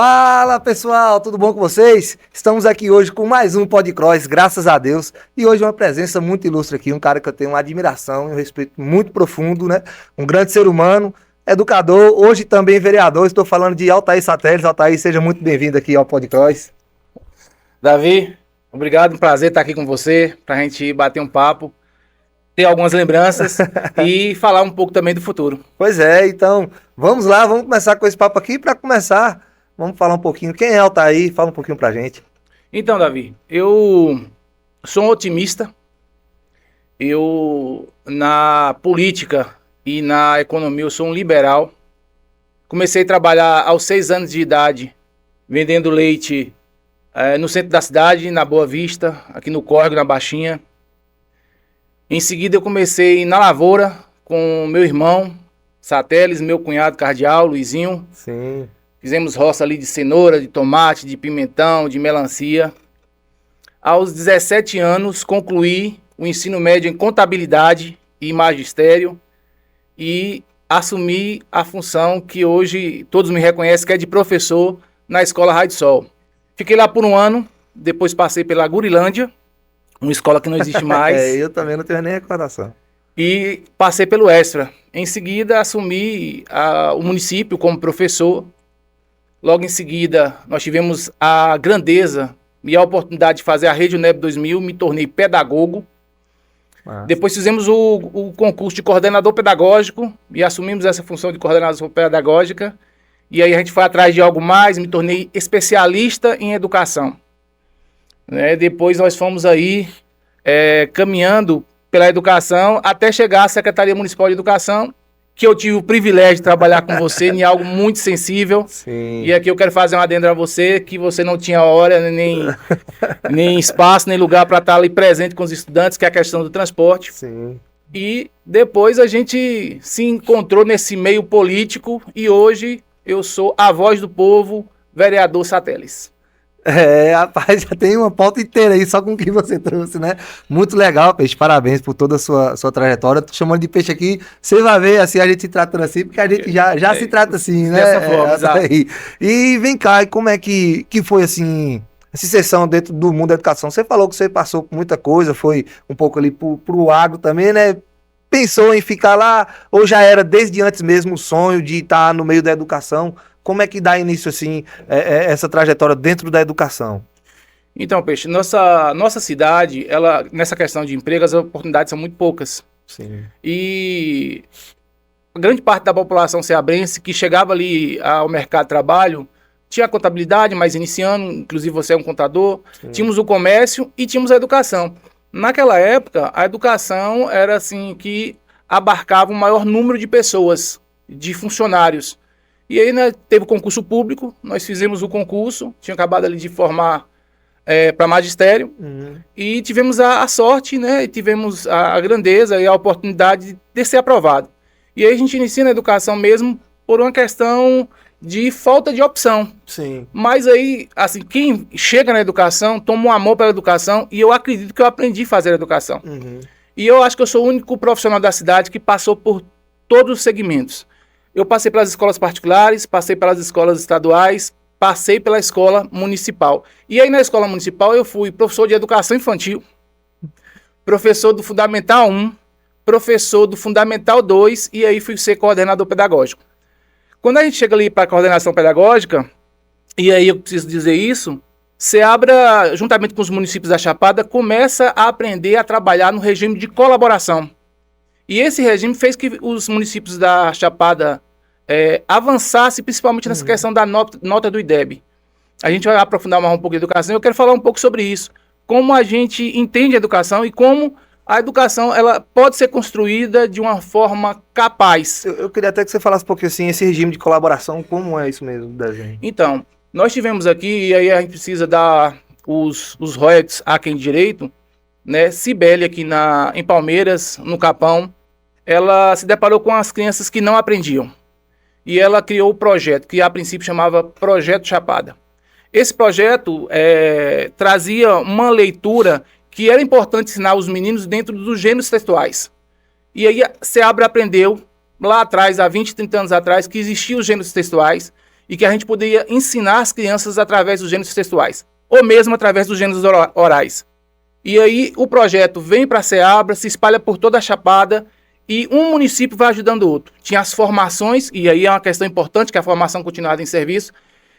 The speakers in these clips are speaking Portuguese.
Fala pessoal, tudo bom com vocês? Estamos aqui hoje com mais um Podcross, graças a Deus. E hoje uma presença muito ilustre aqui, um cara que eu tenho uma admiração e um respeito muito profundo, né? Um grande ser humano, educador, hoje também vereador. Estou falando de Altair Sateles. Altair, seja muito bem-vindo aqui ao Podcross. Davi, obrigado, um prazer estar aqui com você, pra gente bater um papo, ter algumas lembranças e falar um pouco também do futuro. Pois é, então vamos lá, vamos começar com esse papo aqui. Para começar, vamos falar um pouquinho. Quem é Altair? Fala um pouquinho pra gente. Então, Davi, eu sou um otimista. Eu, na política e na economia, eu sou um liberal. Comecei a trabalhar aos 6 anos de idade, vendendo leite no centro da cidade, na Boa Vista, aqui no Córrego, na Baixinha. Em seguida, eu comecei na lavoura com meu irmão, Sateles, meu cunhado cardeal, Luizinho. Sim. Fizemos roça ali de cenoura, de tomate, de pimentão, de melancia. Aos 17 anos, concluí o ensino médio em contabilidade e magistério e assumi a função que hoje todos me reconhecem, que é de professor na Escola Raio de Sol. Fiquei lá por um ano, depois passei pela Gurilândia, uma escola que não existe mais. Eu também não tenho nem recordação. E passei pelo Extra. Em seguida, assumi o município como professor. Logo em seguida, nós tivemos a grandeza e a oportunidade de fazer a Rede UNEB 2000, me tornei pedagogo. Massa. Depois fizemos o concurso de coordenador pedagógico e assumimos essa função de coordenador pedagógica. E aí a gente foi atrás de algo mais, me tornei especialista em educação. Depois nós fomos aí caminhando pela educação até chegar à Secretaria Municipal de Educação, que eu tive o privilégio de trabalhar com você em algo muito sensível. Sim. E aqui eu quero fazer um adendo a você, que você não tinha hora, nem espaço, nem lugar para estar ali presente com os estudantes, que é a questão do transporte. Sim. E depois a gente se encontrou nesse meio político e hoje eu sou a voz do povo, vereador Sateles. Rapaz, já tem uma pauta inteira aí só com o que você trouxe, né? Muito legal, Peixe, parabéns por toda a sua trajetória. Tô chamando de Peixe aqui, você vai ver assim, a gente se tratando assim, porque a gente já se trata assim, né? Dessa forma, exato. E vem cá, e como é que foi assim, essa inserção dentro do mundo da educação? Você falou que você passou por muita coisa, foi um pouco ali pro agro também, né? Pensou em ficar lá, ou já era desde antes mesmo o sonho de estar no meio da educação? Como é que dá início, assim, essa trajetória dentro da educação? Então, Peixe, nossa cidade, nessa questão de emprego, as oportunidades são muito poucas. Sim. E a grande parte da população ceabrense que chegava ali ao mercado de trabalho tinha contabilidade, mas iniciando, inclusive você é um contador, Sim. Tínhamos o comércio e tínhamos a educação. Naquela época, a educação era assim que abarcava um maior número de pessoas, de funcionários. E aí, né, teve o concurso público, nós fizemos o concurso, tinha acabado ali de formar para magistério, e tivemos a sorte, né, e tivemos a grandeza e a oportunidade de ser aprovado. E aí a gente inicia na educação mesmo por uma questão de falta de opção. Sim. Mas aí, assim, quem chega na educação toma um amor pela educação, e eu acredito que eu aprendi a fazer a educação. E eu acho que eu sou o único profissional da cidade que passou por todos os segmentos. Eu passei pelas escolas particulares, passei pelas escolas estaduais, passei pela escola municipal. E aí na escola municipal eu fui professor de educação infantil, professor do Fundamental 1, professor do Fundamental 2 e aí fui ser coordenador pedagógico. Quando a gente chega ali para a coordenação pedagógica, e aí eu preciso dizer isso, Ceabra, juntamente com os municípios da Chapada, começa a aprender a trabalhar no regime de colaboração. E esse regime fez que os municípios da Chapada avançassem, principalmente nessa questão da nota do IDEB. A gente vai aprofundar mais um pouco de educação. Eu quero falar um pouco sobre isso. Como a gente entende a educação e como a educação ela pode ser construída de uma forma capaz. Eu queria até que você falasse um pouquinho assim, esse regime de colaboração, como é isso mesmo do desenho? Então, nós tivemos aqui, e aí a gente precisa dar os royalties a quem direito, né? Cibele aqui em Palmeiras, no Capão, ela se deparou com as crianças que não aprendiam. E ela criou o projeto, que a princípio chamava Projeto Chapada. Esse projeto trazia uma leitura que era importante ensinar os meninos dentro dos gêneros textuais. E aí a Ceabra aprendeu, lá atrás, há 20, 30 anos atrás, que existiam os gêneros textuais e que a gente poderia ensinar as crianças através dos gêneros textuais, ou mesmo através dos gêneros orais. E aí o projeto vem para a Seabra, se espalha por toda a Chapada, e um município vai ajudando o outro. Tinha as formações, e aí é uma questão importante, que é a formação continuada em serviço,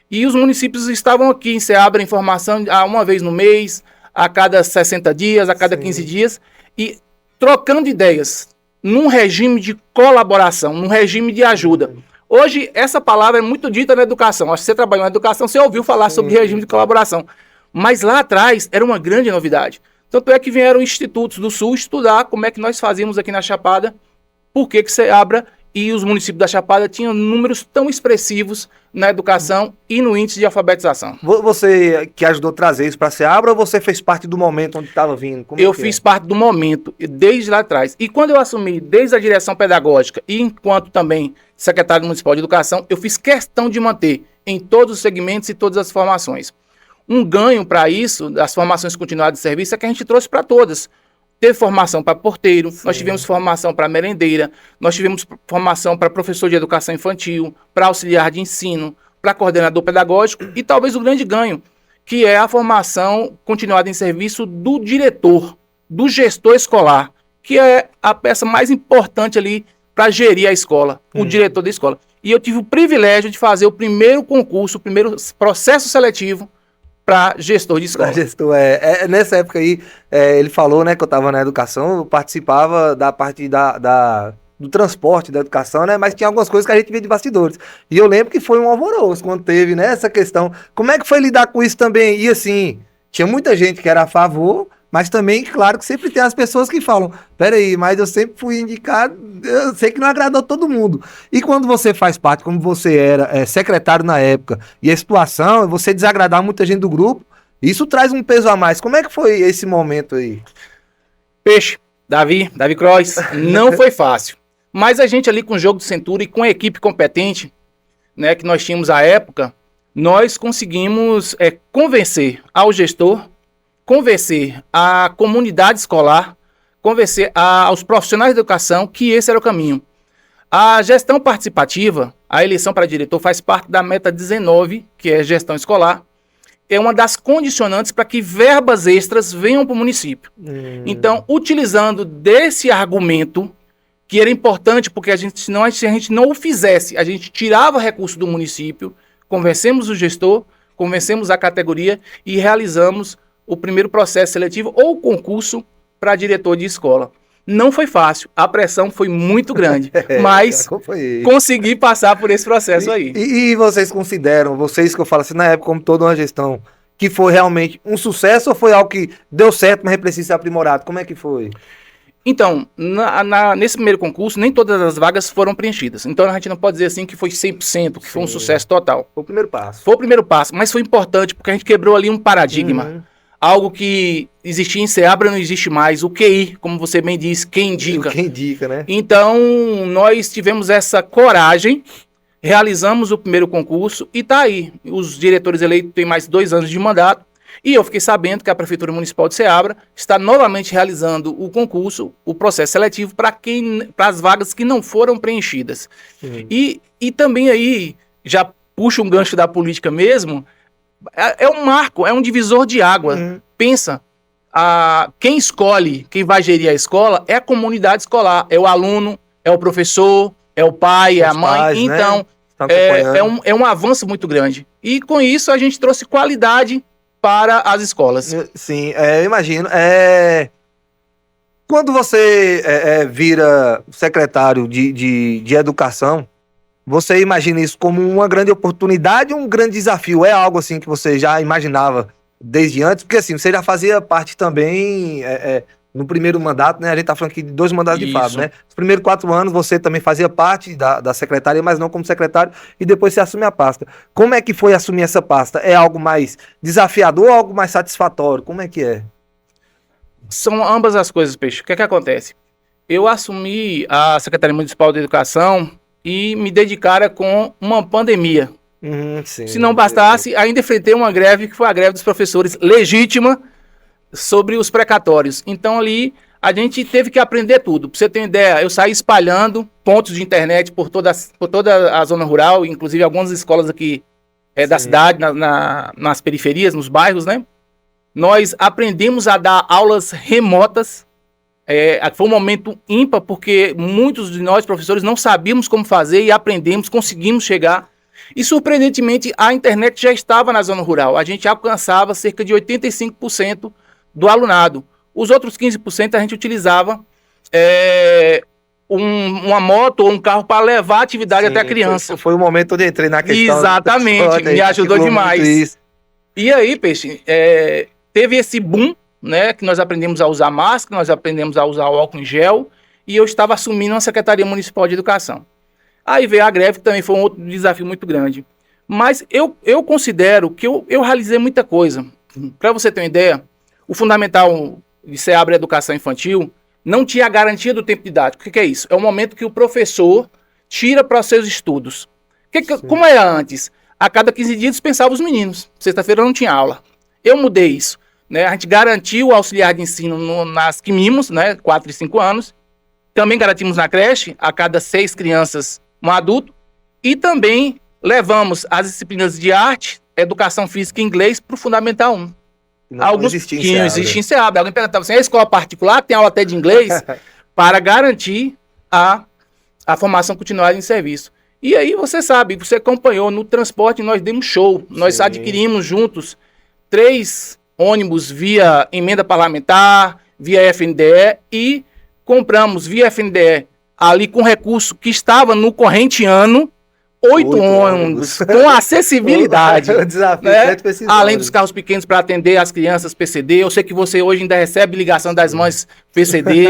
e os municípios estavam aqui em Seabra em formação uma vez no mês, a cada 60 dias, a cada 15 dias, e trocando ideias, num regime de colaboração, num regime de ajuda. Hoje, essa palavra é muito dita na educação. Acho que você trabalhou na educação, você ouviu falar sobre regime de colaboração. Mas lá atrás era uma grande novidade. Tanto é que vieram institutos do Sul estudar como é que nós fazíamos aqui na Chapada, por que Seabra e os municípios da Chapada tinham números tão expressivos na educação e no índice de alfabetização. Você que ajudou a trazer isso para a Seabra ou você fez parte do momento onde estava vindo? Eu fiz parte do momento, desde lá atrás. E quando eu assumi, desde a direção pedagógica e enquanto também secretário municipal de educação, eu fiz questão de manter em todos os segmentos e todas as formações. Um ganho para isso, das formações continuadas de serviço, é que a gente trouxe para todas. Teve formação para porteiro, nós tivemos formação para merendeira, nós tivemos formação para professor de educação infantil, para auxiliar de ensino, para coordenador pedagógico e talvez o grande ganho, que é a formação continuada em serviço do diretor, do gestor escolar, que é a peça mais importante ali para gerir a escola, o diretor da escola. E eu tive o privilégio de fazer o primeiro concurso, o primeiro processo seletivo para gestor de escola. Gestor, nessa época aí, ele falou, né, que eu estava na educação, eu participava da parte do transporte da educação, né, mas tinha algumas coisas que a gente via de bastidores. E eu lembro que foi um alvoroço quando teve, né, essa questão. Como é que foi lidar com isso também? E assim, tinha muita gente que era a favor, mas também, claro, que sempre tem as pessoas que falam, peraí, mas eu sempre fui indicado, eu sei que não agradou todo mundo. E quando você faz parte, como você era secretário na época, e a situação, você desagradar muita gente do grupo, isso traz um peso a mais. Como é que foi esse momento aí? Peixe, Davi Croix, não foi fácil. Mas a gente ali com o jogo de cintura e com a equipe competente, né, que nós tínhamos à época, nós conseguimos convencer ao gestor, convencer a comunidade escolar, convencer aos profissionais da educação que esse era o caminho. A gestão participativa, a eleição para diretor, faz parte da meta 19, que é gestão escolar, é uma das condicionantes para que verbas extras venham para o município. Então, utilizando desse argumento, que era importante, porque se a gente não o fizesse, a gente tirava recurso do município, convencemos o gestor, convencemos a categoria e realizamos o primeiro processo seletivo ou concurso para diretor de escola. Não foi fácil, a pressão foi muito grande, mas consegui passar por esse processo aí. E vocês consideram, vocês que eu falo assim, na época, como toda uma gestão, que foi realmente um sucesso ou foi algo que deu certo, mas precisa ser aprimorado? Como é que foi? Então, nesse primeiro concurso, nem todas as vagas foram preenchidas. Então, a gente não pode dizer assim que foi 100%, que foi um sucesso total. Foi o primeiro passo. Foi o primeiro passo, mas foi importante porque a gente quebrou ali um paradigma. Algo que existia em Seabra não existe mais. O QI, como você bem disse, quem indica. Quem indica, né? Então, nós tivemos essa coragem, realizamos o primeiro concurso e tá aí. Os diretores eleitos têm mais 2 anos de mandato. E eu fiquei sabendo que a Prefeitura Municipal de Seabra está novamente realizando o concurso, o processo seletivo para as vagas que não foram preenchidas. E também aí, já puxa um gancho da política mesmo, é um marco, é um divisor de água. Pensa, quem escolhe, quem vai gerir a escola é a comunidade escolar, é o aluno, é o professor, é o pai, é a mãe. Pais, então, né? é um avanço muito grande. E com isso a gente trouxe qualidade para as escolas. Sim, eu imagino. Quando você vira secretário de educação, você imagina isso como uma grande oportunidade ou um grande desafio? É algo assim que você já imaginava desde antes? Porque assim, você já fazia parte também no primeiro mandato, né? A gente tá falando aqui de 2 mandatos de fato, né? Os primeiros 4 anos você também fazia parte da secretaria, mas não como secretário, e depois você assume a pasta. Como é que foi assumir essa pasta? É algo mais desafiador ou algo mais satisfatório? Como é que é? São ambas as coisas, Peixe. O que é que acontece? Eu assumi a Secretaria Municipal de Educação e me dedicara com uma pandemia. Sim, se não bastasse, ainda enfrentei uma greve, que foi a greve dos professores, legítima, sobre os precatórios. Então ali a gente teve que aprender tudo. Pra você ter uma ideia, eu saí espalhando pontos de internet por toda a zona rural, inclusive algumas escolas aqui da cidade, nas periferias, nos bairros, né? Nós aprendemos a dar aulas remotas. Foi um momento ímpar, porque muitos de nós, professores, não sabíamos como fazer e aprendemos, conseguimos chegar. E, surpreendentemente, a internet já estava na zona rural. A gente alcançava cerca de 85% do alunado. Os outros 15% a gente utilizava uma moto ou um carro para levar a atividade até a criança. Foi o momento onde entrei na questão. Exatamente, me ajudou demais. E aí, Peixe, teve esse boom, né, que nós aprendemos a usar máscara, nós aprendemos a usar o álcool em gel, e eu estava assumindo a Secretaria Municipal de Educação. Aí veio a greve, que também foi um outro desafio muito grande. Mas eu considero que eu realizei muita coisa. Para você ter uma ideia, o fundamental de SEABRA Educação Infantil não tinha a garantia do tempo didático. O que é isso? É o momento que o professor tira para os seus estudos. Como era antes? A cada 15 dias dispensava os meninos. Sexta-feira não tinha aula. Eu mudei isso. Né? A gente garantiu o auxiliar de ensino nas QMIMOS, né? 4 e 5 anos. Também garantimos na creche, a cada 6 crianças, um adulto. E também levamos as disciplinas de arte, educação física e inglês para o Fundamental 1. Não existe em SEABRA. Alguém perguntava assim, a escola particular tem aula até de inglês para garantir a formação continuada em serviço. E aí você sabe, você acompanhou no transporte, nós demos show. Nós adquirimos juntos 3 ônibus via emenda parlamentar, via FNDE, e compramos via FNDE ali com recurso que estava no corrente ano, 8 ônibus com acessibilidade, né? Além dos carros pequenos para atender as crianças PCD. Eu sei que você hoje ainda recebe ligação das mães PCD.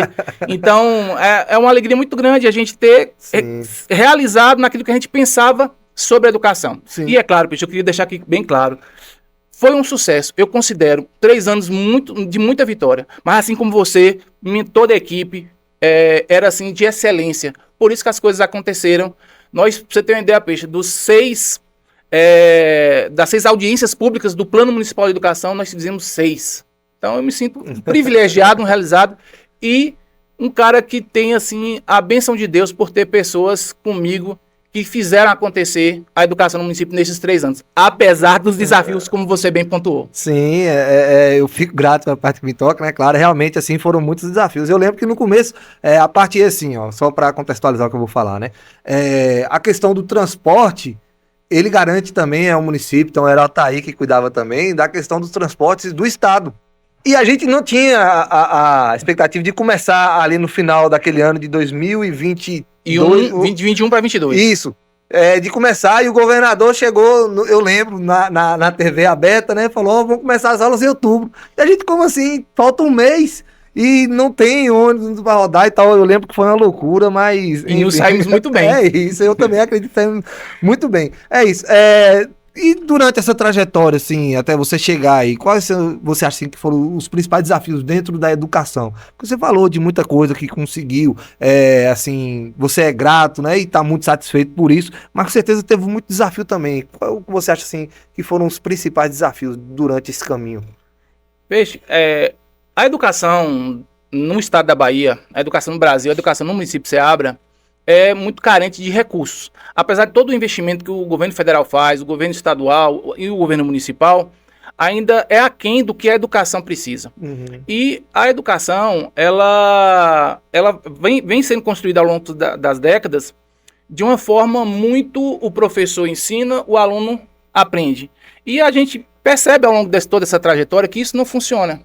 Então, é uma alegria muito grande a gente ter realizado naquilo que a gente pensava sobre a educação. Sim. E é claro, Peixe, eu queria deixar aqui bem claro, foi um sucesso. Eu considero 3 anos de muita vitória. Mas assim como você, toda a equipe era assim de excelência. Por isso que as coisas aconteceram. Nós, pra você ter uma ideia, Peixe, das 6 audiências públicas do Plano Municipal de Educação, nós fizemos 6. Então eu me sinto privilegiado, realizado, e um cara que tem assim a bênção de Deus por ter pessoas comigo que fizeram acontecer a educação no município nesses 3 anos, apesar dos desafios, como você bem pontuou. Sim, eu fico grato pela parte que me toca, né? Claro, realmente, assim, foram muitos desafios. Eu lembro que no começo, a parte assim, ó, só para contextualizar o que eu vou falar, né? A questão do transporte, ele garante também ao município, então era o Altair que cuidava também da questão dos transportes do estado. E a gente não tinha a expectativa de começar ali no final daquele ano de 2022. 21 para 22. Isso. De começar, e o governador chegou, eu lembro, na TV aberta, né? Falou, vamos começar as aulas em outubro. E a gente, como assim? Falta um mês e não tem ônibus para rodar e tal. Eu lembro que foi uma loucura, mas... E nos saímos muito bem. É isso, eu também acredito que saímos muito bem. É isso. E durante essa trajetória, assim, até você chegar aí, quais você acha assim, que foram os principais desafios dentro da educação? Porque você falou de muita coisa que conseguiu, assim, você é grato, né, e está muito satisfeito por isso, mas com certeza teve muito desafio também. Qual você acha, assim, que foram os principais desafios durante esse caminho? Peixe, a educação no estado da Bahia, a educação no Brasil, a educação no município de SEABRA, é muito carente de recursos. Apesar de todo o investimento que o governo federal faz, o governo estadual e o governo municipal, ainda é aquém do que a educação precisa. Uhum. E a educação, ela vem sendo construída ao longo das décadas de uma forma muito o professor ensina, o aluno aprende. E a gente percebe ao longo de toda essa trajetória que isso não funciona.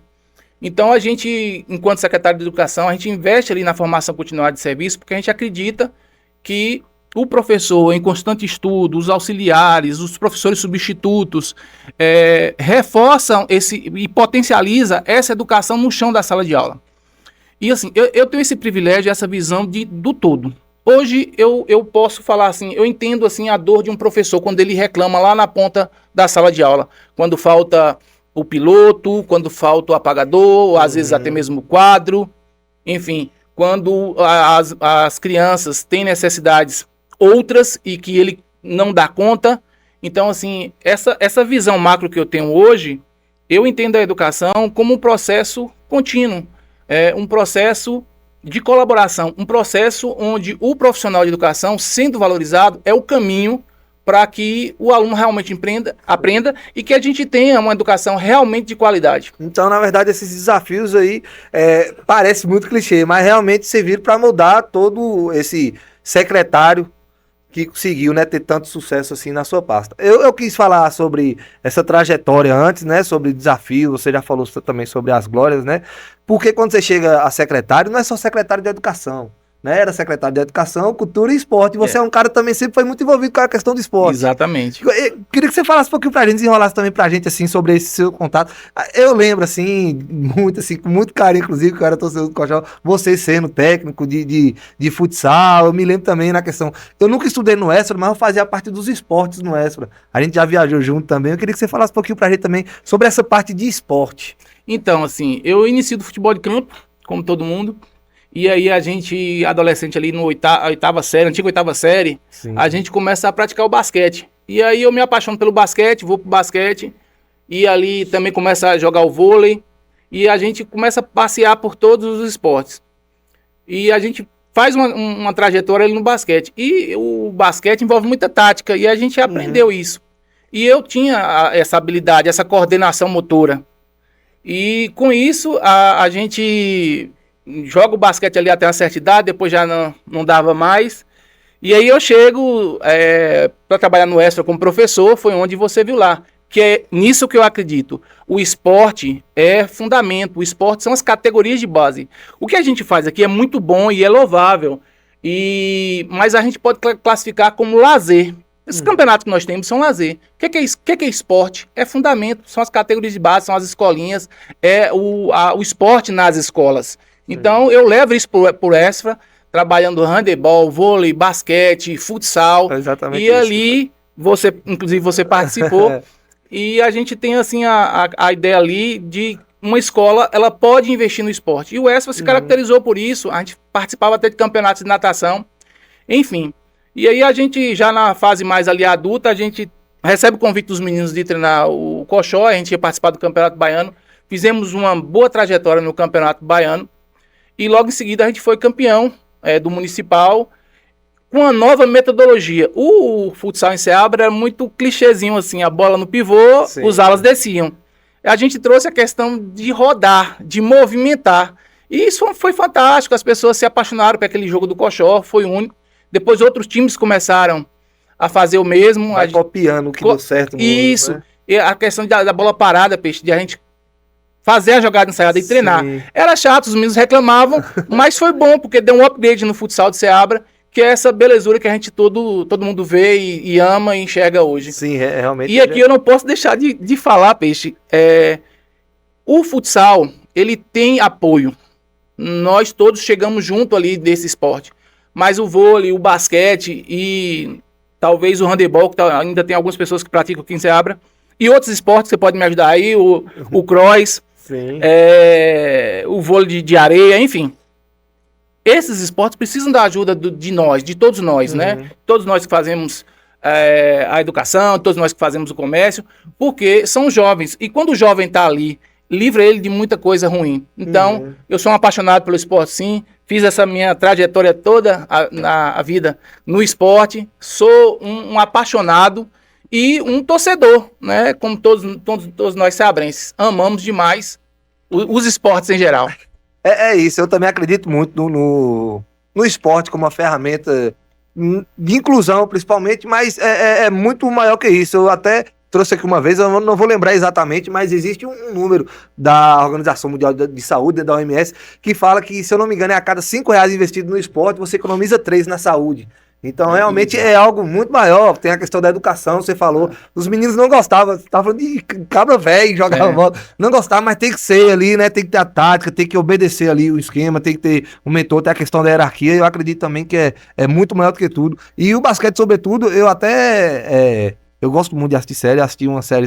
Então a gente, enquanto secretário de Educação, a gente investe ali na formação continuada de serviço, porque a gente acredita que o professor em constante estudo, os auxiliares, os professores substitutos, reforçam e potencializa essa educação no chão da sala de aula. E assim, eu tenho esse privilégio, essa visão do todo. Hoje eu posso falar assim, eu entendo assim a dor de um professor quando ele reclama lá na ponta da sala de aula, quando falta o piloto, quando falta o apagador, ou às vezes até mesmo o quadro, enfim, quando as crianças têm necessidades outras e que ele não dá conta. Então, assim, essa visão macro que eu tenho hoje, eu entendo a educação como um processo contínuo, um processo de colaboração, um processo onde o profissional de educação, sendo valorizado, é o caminho para que o aluno realmente aprenda e que a gente tenha uma educação realmente de qualidade. Então, na verdade, esses desafios aí parece muito clichê, mas realmente serviram para mudar todo esse secretário que conseguiu, né, ter tanto sucesso assim na sua pasta. Eu quis falar sobre essa trajetória antes, né, sobre desafios, você já falou também sobre as glórias, né, porque quando você chega a secretário, não é só secretário de educação, né, era secretário de Educação, Cultura e Esporte, e você é um cara também sempre foi muito envolvido com a questão do esporte. Exatamente. Eu queria que você falasse um pouquinho pra gente, desenrolasse também pra gente, assim, sobre esse seu contato. Eu lembro, assim, muito, assim, com muito carinho, inclusive, que eu era torcedor do Cochó, você sendo técnico de futsal, eu me lembro também na questão, eu nunca estudei no Esfera, mas eu fazia parte dos esportes no Esfera. A gente já viajou junto também, eu queria que você falasse um pouquinho pra gente também sobre essa parte de esporte. Então, assim, eu inicio do futebol de campo, como todo mundo. E aí a gente, adolescente ali no oitava série, antiga oitava série, sim, a gente começa a praticar o basquete. E aí eu me apaixono pelo basquete, vou pro basquete, e ali também começa a jogar o vôlei, e a gente começa a passear por todos os esportes. E a gente faz uma trajetória ali no basquete. E o basquete envolve muita tática, e a gente aprendeu isso. E eu tinha essa habilidade, essa coordenação motora. E com isso a gente joga o basquete ali até uma certa idade, depois já não dava mais. E aí eu chego para trabalhar no Esfera como professor, foi onde você viu lá. Que é nisso que eu acredito. O esporte é fundamento, o esporte são as categorias de base. O que a gente faz aqui é muito bom e é louvável, mas a gente pode classificar como lazer. Esses campeonatos que nós temos são lazer. O que é esporte? É fundamento, são as categorias de base, são as escolinhas, é o esporte nas escolas. Então, eu levo isso por Esfera, trabalhando handebol, vôlei, basquete, futsal. É exatamente e isso. Ali, inclusive você participou, e a gente tem assim a ideia ali de uma escola, ela pode investir no esporte. E o Esfera se caracterizou por isso, a gente participava até de campeonatos de natação, enfim. E aí a gente, já na fase mais ali adulta, a gente recebe o convite dos meninos de treinar o Cochó, a gente ia participar do Campeonato Baiano, fizemos uma boa trajetória no Campeonato Baiano, e logo em seguida a gente foi campeão do Municipal com uma nova metodologia. O futsal em Ceabra era muito clichêzinho assim, a bola no pivô, sim, os alas desciam. A gente trouxe a questão de rodar, de movimentar. E isso foi fantástico, as pessoas se apaixonaram por aquele jogo do Cochó, foi único. Depois outros times começaram a fazer o mesmo. Vai copiando o que deu certo. Isso, né? E a questão da bola parada, Peixe, de a gente fazer a jogada ensaiada e treinar. Era chato, os meninos reclamavam, mas foi bom, porque deu um upgrade no futsal de Ceabra, que é essa belezura que a gente todo mundo vê e ama e enxerga hoje. Sim, realmente. E aqui eu não posso deixar de falar, Peixe, o futsal, ele tem apoio. Nós todos chegamos junto ali desse esporte. Mas o vôlei, o basquete e talvez o handebol, que ainda tem algumas pessoas que praticam aqui em Ceabra, e outros esportes, você pode me ajudar aí, o cross, o vôlei de areia, enfim. Esses esportes precisam da ajuda de nós, de todos nós, né? Todos nós que fazemos a educação, todos nós que fazemos o comércio, porque são jovens. E quando o jovem está ali, livra ele de muita coisa ruim. Então, eu sou um apaixonado pelo esporte, sim. Fiz essa minha trajetória toda na vida no esporte. Sou um apaixonado e um torcedor, né? Como todos nós ceabrenses. Amamos demais os esportes em geral. É isso, eu também acredito muito no esporte como uma ferramenta de inclusão, principalmente, mas é muito maior que isso. Eu até trouxe aqui uma vez, eu não vou lembrar exatamente, mas existe um número da Organização Mundial de Saúde, da OMS, que fala que, se eu não me engano, a cada R$5 investido no esporte, você economiza 3 na saúde. Então, realmente é algo muito maior. Tem a questão da educação, você falou. Os meninos não gostavam, você tava falando de cabra velho, jogava bola. Não gostavam, mas tem que ser ali, né? Tem que ter a tática, tem que obedecer ali o esquema, tem que ter um mentor, tem a questão da hierarquia. Eu acredito também que é muito maior do que tudo. E o basquete, sobretudo, eu até... eu gosto muito de assistir série, assisti uma série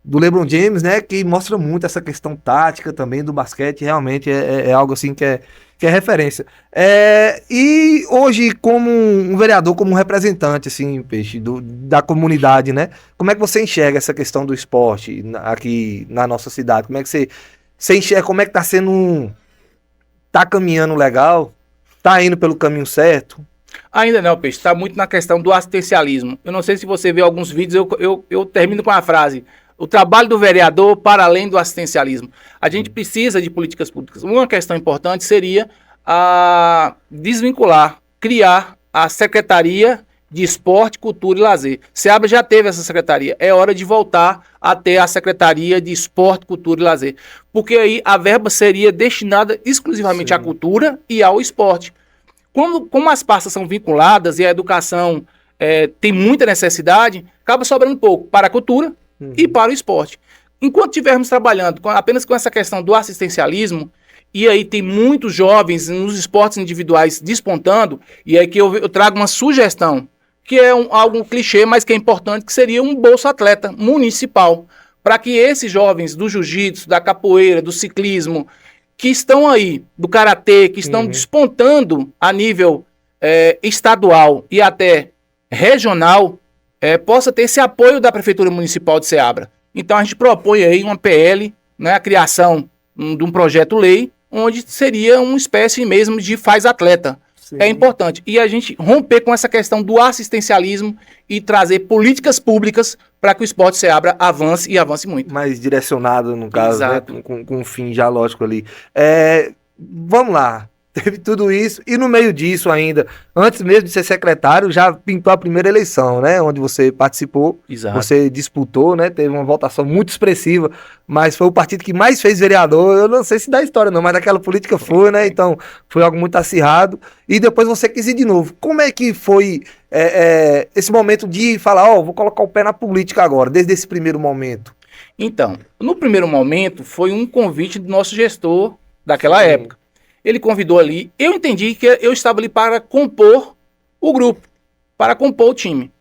do LeBron James, né, que mostra muito essa questão tática também do basquete, realmente é algo assim que é referência. E hoje, como um vereador, como um representante, assim, Peixe, da comunidade, né, como é que você enxerga essa questão do esporte aqui na nossa cidade? Como é que você enxerga, como é que tá sendo tá caminhando legal? Tá indo pelo caminho certo? Ainda não, Peixe. Está muito na questão do assistencialismo. Eu não sei se você vê alguns vídeos, eu termino com a frase: o trabalho do vereador para além do assistencialismo. A gente precisa de políticas públicas. Uma questão importante seria a desvincular, criar a Secretaria de Esporte, Cultura e Lazer. Seabra já teve essa secretaria. É hora de voltar a ter a Secretaria de Esporte, Cultura e Lazer. Porque aí a verba seria destinada exclusivamente à cultura e ao esporte. Como as pastas são vinculadas e a educação tem muita necessidade, acaba sobrando pouco para a cultura e para o esporte. Enquanto estivermos trabalhando apenas com essa questão do assistencialismo, e aí tem muitos jovens nos esportes individuais despontando, e aí que eu trago uma sugestão, que é algo clichê, mas que é importante, que seria um Bolsa Atleta municipal, para que esses jovens do jiu-jitsu, da capoeira, do ciclismo, que estão aí, do karatê, que estão despontando a nível estadual e até regional, possa ter esse apoio da Prefeitura Municipal de Seabra. Então a gente propõe aí uma PL, né, a criação de um projeto-lei, onde seria uma espécie mesmo de faz-atleta. Sim. É importante. E a gente romper com essa questão do assistencialismo e trazer políticas públicas para que o esporte Seabra avance e avance muito. Mais direcionado, no caso, né, com um fim já lógico ali. Vamos lá. Teve tudo isso, e no meio disso ainda, antes mesmo de ser secretário, já pintou a primeira eleição, né, onde você participou. Exato. Você disputou, né, teve uma votação muito expressiva, mas foi o partido que mais fez vereador, eu não sei se da história não, mas daquela política foi, né, então foi algo muito acirrado, e depois você quis ir de novo. Como é que foi esse momento de falar, vou colocar o pé na política agora, desde esse primeiro momento? Então, no primeiro momento, foi um convite do nosso gestor daquela época. Ele convidou ali, eu entendi que eu estava ali para compor o grupo, para compor o time.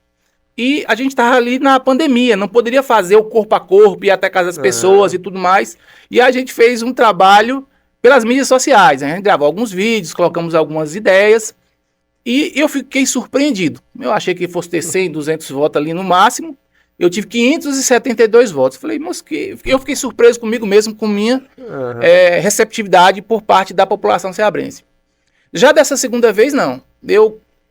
E a gente estava ali na pandemia, não poderia fazer o corpo a corpo, ir até casa das pessoas e tudo mais. E a gente fez um trabalho pelas mídias sociais, a gente gravou alguns vídeos, colocamos algumas ideias, e eu fiquei surpreendido. Eu achei que fosse ter 100, 200 votos ali no máximo. Eu tive 572 votos. Falei, mas eu fiquei surpreso comigo mesmo, com minha receptividade por parte da população ceabrense. Já dessa segunda vez, não.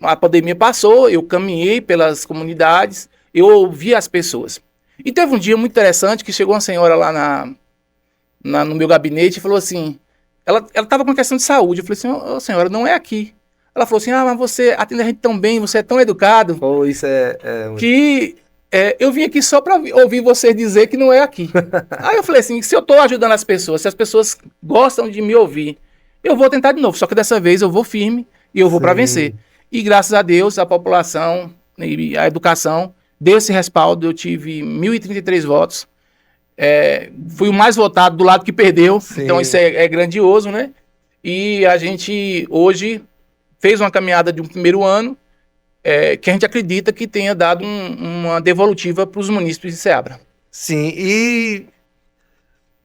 A pandemia passou, eu caminhei pelas comunidades, eu ouvi as pessoas. E teve um dia muito interessante que chegou uma senhora lá no meu gabinete e falou assim, ela estava com uma questão de saúde. Eu falei assim, senhora, não é aqui. Ela falou assim, mas você atende a gente tão bem, você é tão educado. Isso que... eu vim aqui só para ouvir você dizer que não é aqui. Aí eu falei assim, se eu estou ajudando as pessoas, se as pessoas gostam de me ouvir, eu vou tentar de novo, só que dessa vez eu vou firme e eu vou para vencer. E graças a Deus, a população e a educação deu esse respaldo, eu tive 1.033 votos, fui o mais votado do lado que perdeu, então isso é grandioso, né? E a gente hoje fez uma caminhada de um primeiro ano, que a gente acredita que tenha dado uma devolutiva para os munícipes de Seabra. Sim, e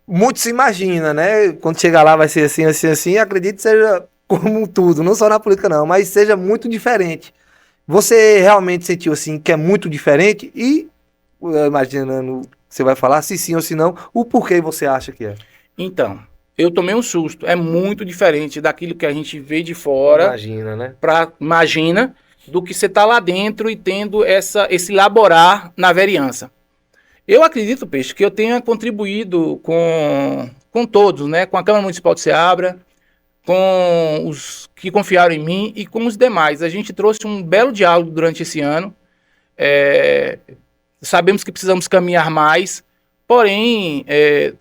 muito se imagina, né? Quando chegar lá vai ser assim, assim, assim. Acredito que seja como tudo, não só na política não, mas seja muito diferente. Você realmente sentiu assim que é muito diferente? E, imaginando, você vai falar se sim ou se não, o porquê você acha que é? Então, eu tomei um susto. É muito diferente daquilo que a gente vê de fora. Imagina, né? Imagina do que você está lá dentro e tendo esse laborar na vereança. Eu acredito, Peixe, que eu tenha contribuído com todos, né? Com a Câmara Municipal de Seabra, com os que confiaram em mim e com os demais. A gente trouxe um belo diálogo durante esse ano. Sabemos que precisamos caminhar mais, porém,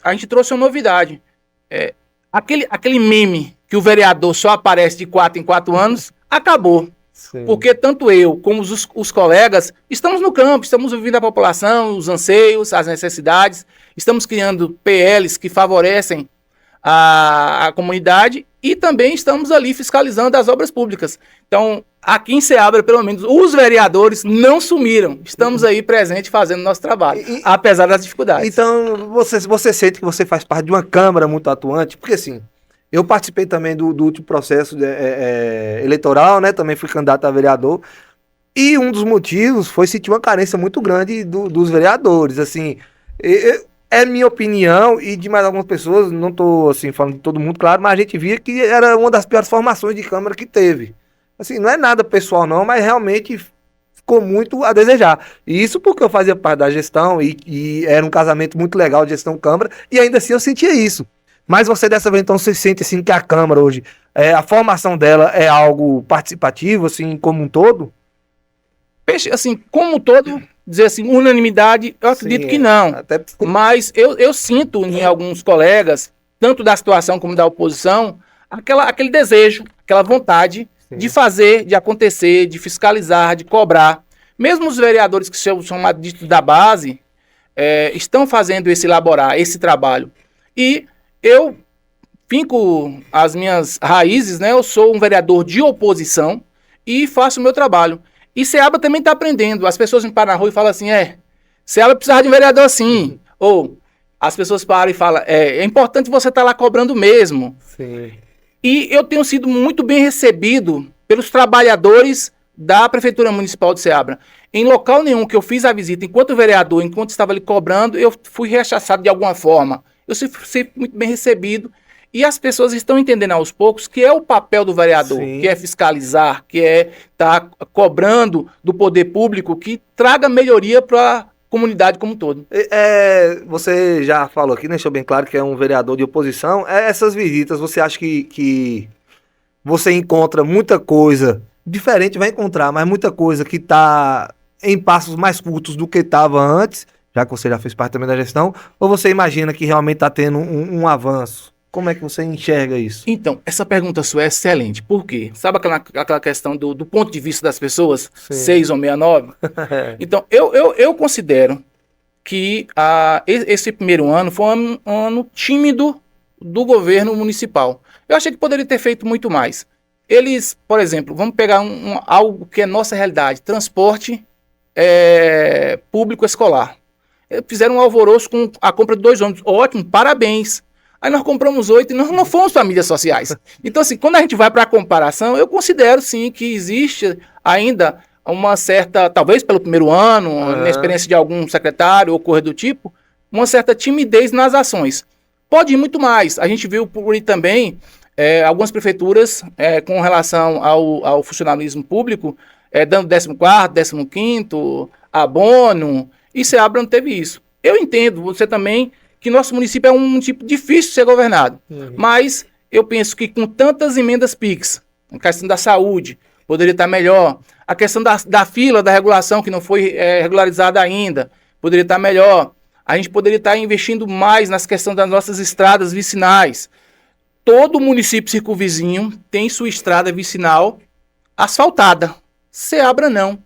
a gente trouxe uma novidade. Aquele meme que o vereador só aparece de 4 em 4 anos, acabou. Sim. Porque tanto eu como os colegas estamos no campo, estamos ouvindo a população, os anseios, as necessidades, estamos criando PLs que favorecem a comunidade e também estamos ali fiscalizando as obras públicas. Então, aqui em Seabra, pelo menos, os vereadores não sumiram. Estamos aí presentes fazendo nosso trabalho, apesar das dificuldades. Então, você sente que você faz parte de uma Câmara muito atuante? Porque assim... Eu participei também do último processo eleitoral, né? Também fui candidato a vereador. E um dos motivos foi sentir uma carência muito grande dos vereadores. Assim, é minha opinião e de mais algumas pessoas, não tô assim falando de todo mundo, claro, mas a gente via que era uma das piores formações de Câmara que teve. Assim, não é nada pessoal não, mas realmente ficou muito a desejar. E isso porque eu fazia parte da gestão e era um casamento muito legal de gestão Câmara, e ainda assim eu sentia isso. Mas você dessa vez então você sente assim que a Câmara hoje, a formação dela é algo participativo, assim, como um todo? Peixe, assim, como um todo, dizer assim, unanimidade, eu acredito Sim, que não. até... Mas eu sinto em alguns colegas, tanto da situação como da oposição, aquele desejo, aquela vontade de fazer, de acontecer, de fiscalizar, de cobrar. Mesmo os vereadores que são chamados da base, estão fazendo elaborar esse trabalho. E eu finco as minhas raízes, né? Eu sou um vereador de oposição e faço o meu trabalho. E Ceaba também está aprendendo. As pessoas me param na rua e falam assim, Ceaba precisava de um vereador assim. Ou as pessoas param e falam, é importante você estar lá cobrando mesmo. Sim. E eu tenho sido muito bem recebido pelos trabalhadores da Prefeitura Municipal de Ceabra. Em local nenhum que eu fiz a visita, enquanto vereador, enquanto estava ali cobrando, eu fui rechaçado de alguma forma. Eu fui muito bem recebido. E as pessoas estão entendendo aos poucos que é o papel do vereador, Sim. que é fiscalizar, que é estar cobrando do poder público que traga melhoria para a comunidade como um todo. Você já falou aqui, deixou bem claro que é um vereador de oposição. Essas visitas, você acha que você encontra muita coisa diferente, vai encontrar, mas muita coisa que está em passos mais curtos do que estava antes, já que você já fez parte também da gestão, ou você imagina que realmente está tendo um avanço? Como é que você enxerga isso? Então, essa pergunta sua é excelente. Por quê? Sabe aquela questão do ponto de vista das pessoas? Sim. 6 ou 69? Então, eu considero que esse primeiro ano foi um ano tímido do governo municipal. Eu achei que poderia ter feito muito mais. Eles, por exemplo, vamos pegar algo que é nossa realidade, transporte público escolar. Eles fizeram um alvoroço com a compra de 2 ônibus. Ótimo, parabéns. Aí nós compramos 8 e nós não fomos para mídias sociais. Então, assim, quando a gente vai para a comparação, eu considero, sim, que existe ainda uma certa, talvez pelo primeiro ano, na experiência de algum secretário ou coisa do tipo, uma certa timidez nas ações. Pode ir muito mais. A gente viu por aí também algumas prefeituras com relação ao funcionalismo público, dando 14º, 15º, abono, e Ceabra não teve isso. Eu entendo, você também, que nosso município é um município difícil de ser governado. Mas eu penso que com tantas emendas PIX, a questão da saúde poderia estar melhor, a questão da fila, da regulação que não foi regularizada ainda, poderia estar melhor. A gente poderia estar investindo mais nas questões das nossas estradas vicinais. Todo município circunvizinho tem sua estrada vicinal asfaltada. Ceabra não.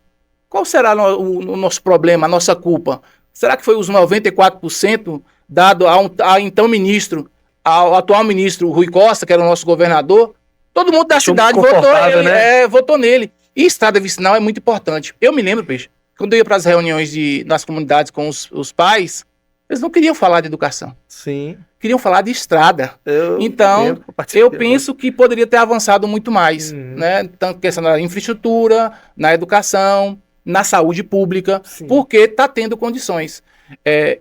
Qual será o nosso problema, a nossa culpa? Será que foi os 94% dado ao então ministro, ao atual ministro Rui Costa, que era o nosso governador? Todo mundo da cidade votou nele. E estrada vicinal é muito importante. Eu me lembro, Peixe, quando eu ia para as reuniões nas comunidades com os pais, eles não queriam falar de educação. Sim. Queriam falar de estrada. Então, eu penso que poderia ter avançado muito mais. Né? Tanto questão da infraestrutura, na educação, na saúde pública, porque está tendo condições.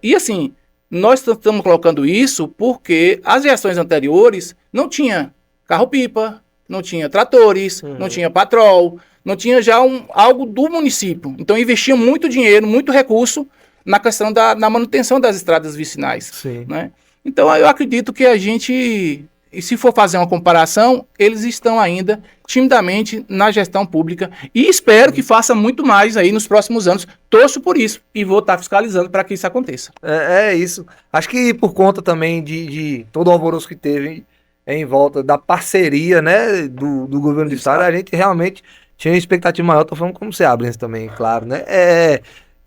E assim, nós estamos colocando isso porque as gestões anteriores não tinha carro-pipa, não tinha tratores, não tinha patrol, não tinha já algo do município. Então, investia muito dinheiro, muito recurso na questão da manutenção das estradas vicinais. Né? Então, eu acredito que a gente, e se for fazer uma comparação, eles estão ainda timidamente na gestão pública e espero que faça muito mais aí nos próximos anos. Torço por isso e vou estar fiscalizando para que isso aconteça. É isso. Acho que por conta também de todo o alvoroço que teve em volta da parceria, né, do governo do estado, a gente realmente tinha expectativa maior. Tô falando como Ceabrense também, claro, né?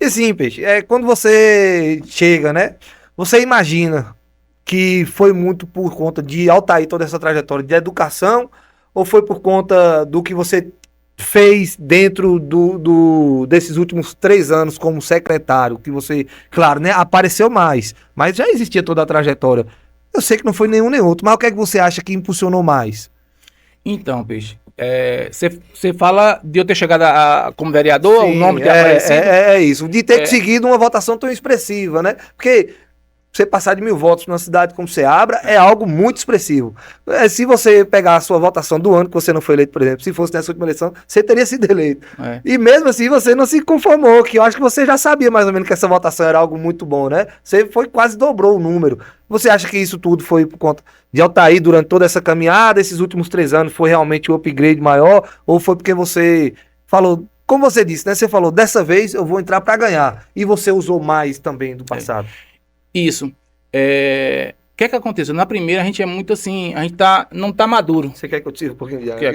E assim, Peixe, quando você chega, né, você imagina que foi muito por conta de Altair toda essa trajetória de educação, ou foi por conta do que você fez dentro desses últimos 3 anos como secretário, que você, claro, né, apareceu mais, mas já existia toda a trajetória. Eu sei que não foi nenhum nem outro, mas o que é que você acha que impulsionou mais? Então, Peixe, você fala de eu ter chegado como vereador, Sim, o nome ter aparecido? É isso, de ter seguido uma votação tão expressiva, né? Porque você passar de 1.000 votos numa cidade como Ceabra é algo muito expressivo. Se você pegar a sua votação do ano que você não foi eleito, por exemplo, se fosse nessa última eleição, você teria sido eleito. E mesmo assim você não se conformou, que eu acho que você já sabia mais ou menos que essa votação era algo muito bom, né? Você quase dobrou o número. Você acha que isso tudo foi por conta de Altair durante toda essa caminhada, esses últimos 3 anos foi realmente um upgrade maior, ou foi porque você falou, como você disse, né? Você falou, dessa vez eu vou entrar para ganhar, e você usou mais também do passado. Isso. O que aconteceu? Na primeira, a gente é muito assim, a gente não tá maduro. Você quer que eu tire um pouquinho de água?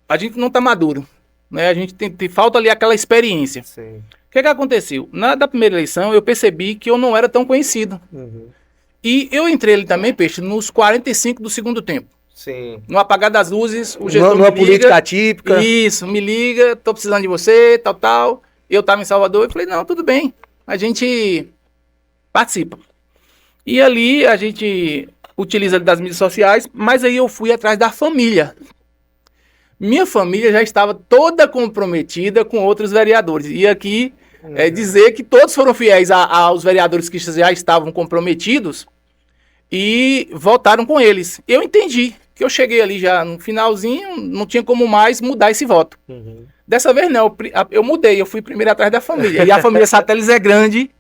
A gente não tá maduro, né? A gente falta ali aquela experiência. Sim. O que aconteceu? Da primeira eleição, eu percebi que eu não era tão conhecido. E eu entrei ali também, Peixe, nos 45 do segundo tempo. Sim. No apagar das luzes, o gestor Numa política atípica. Isso, me liga, tô precisando de você, tal. Eu tava em Salvador e falei, não, tudo bem. A gente participa. E ali a gente utiliza das mídias sociais, mas aí eu fui atrás da família. Minha família já estava toda comprometida com outros vereadores. E aqui dizer que todos foram fiéis aos vereadores que já estavam comprometidos e votaram com eles. Eu entendi que eu cheguei ali já no finalzinho, não tinha como mais mudar esse voto. Dessa vez não, eu mudei, eu fui primeiro atrás da família. E a família Sateles é grande,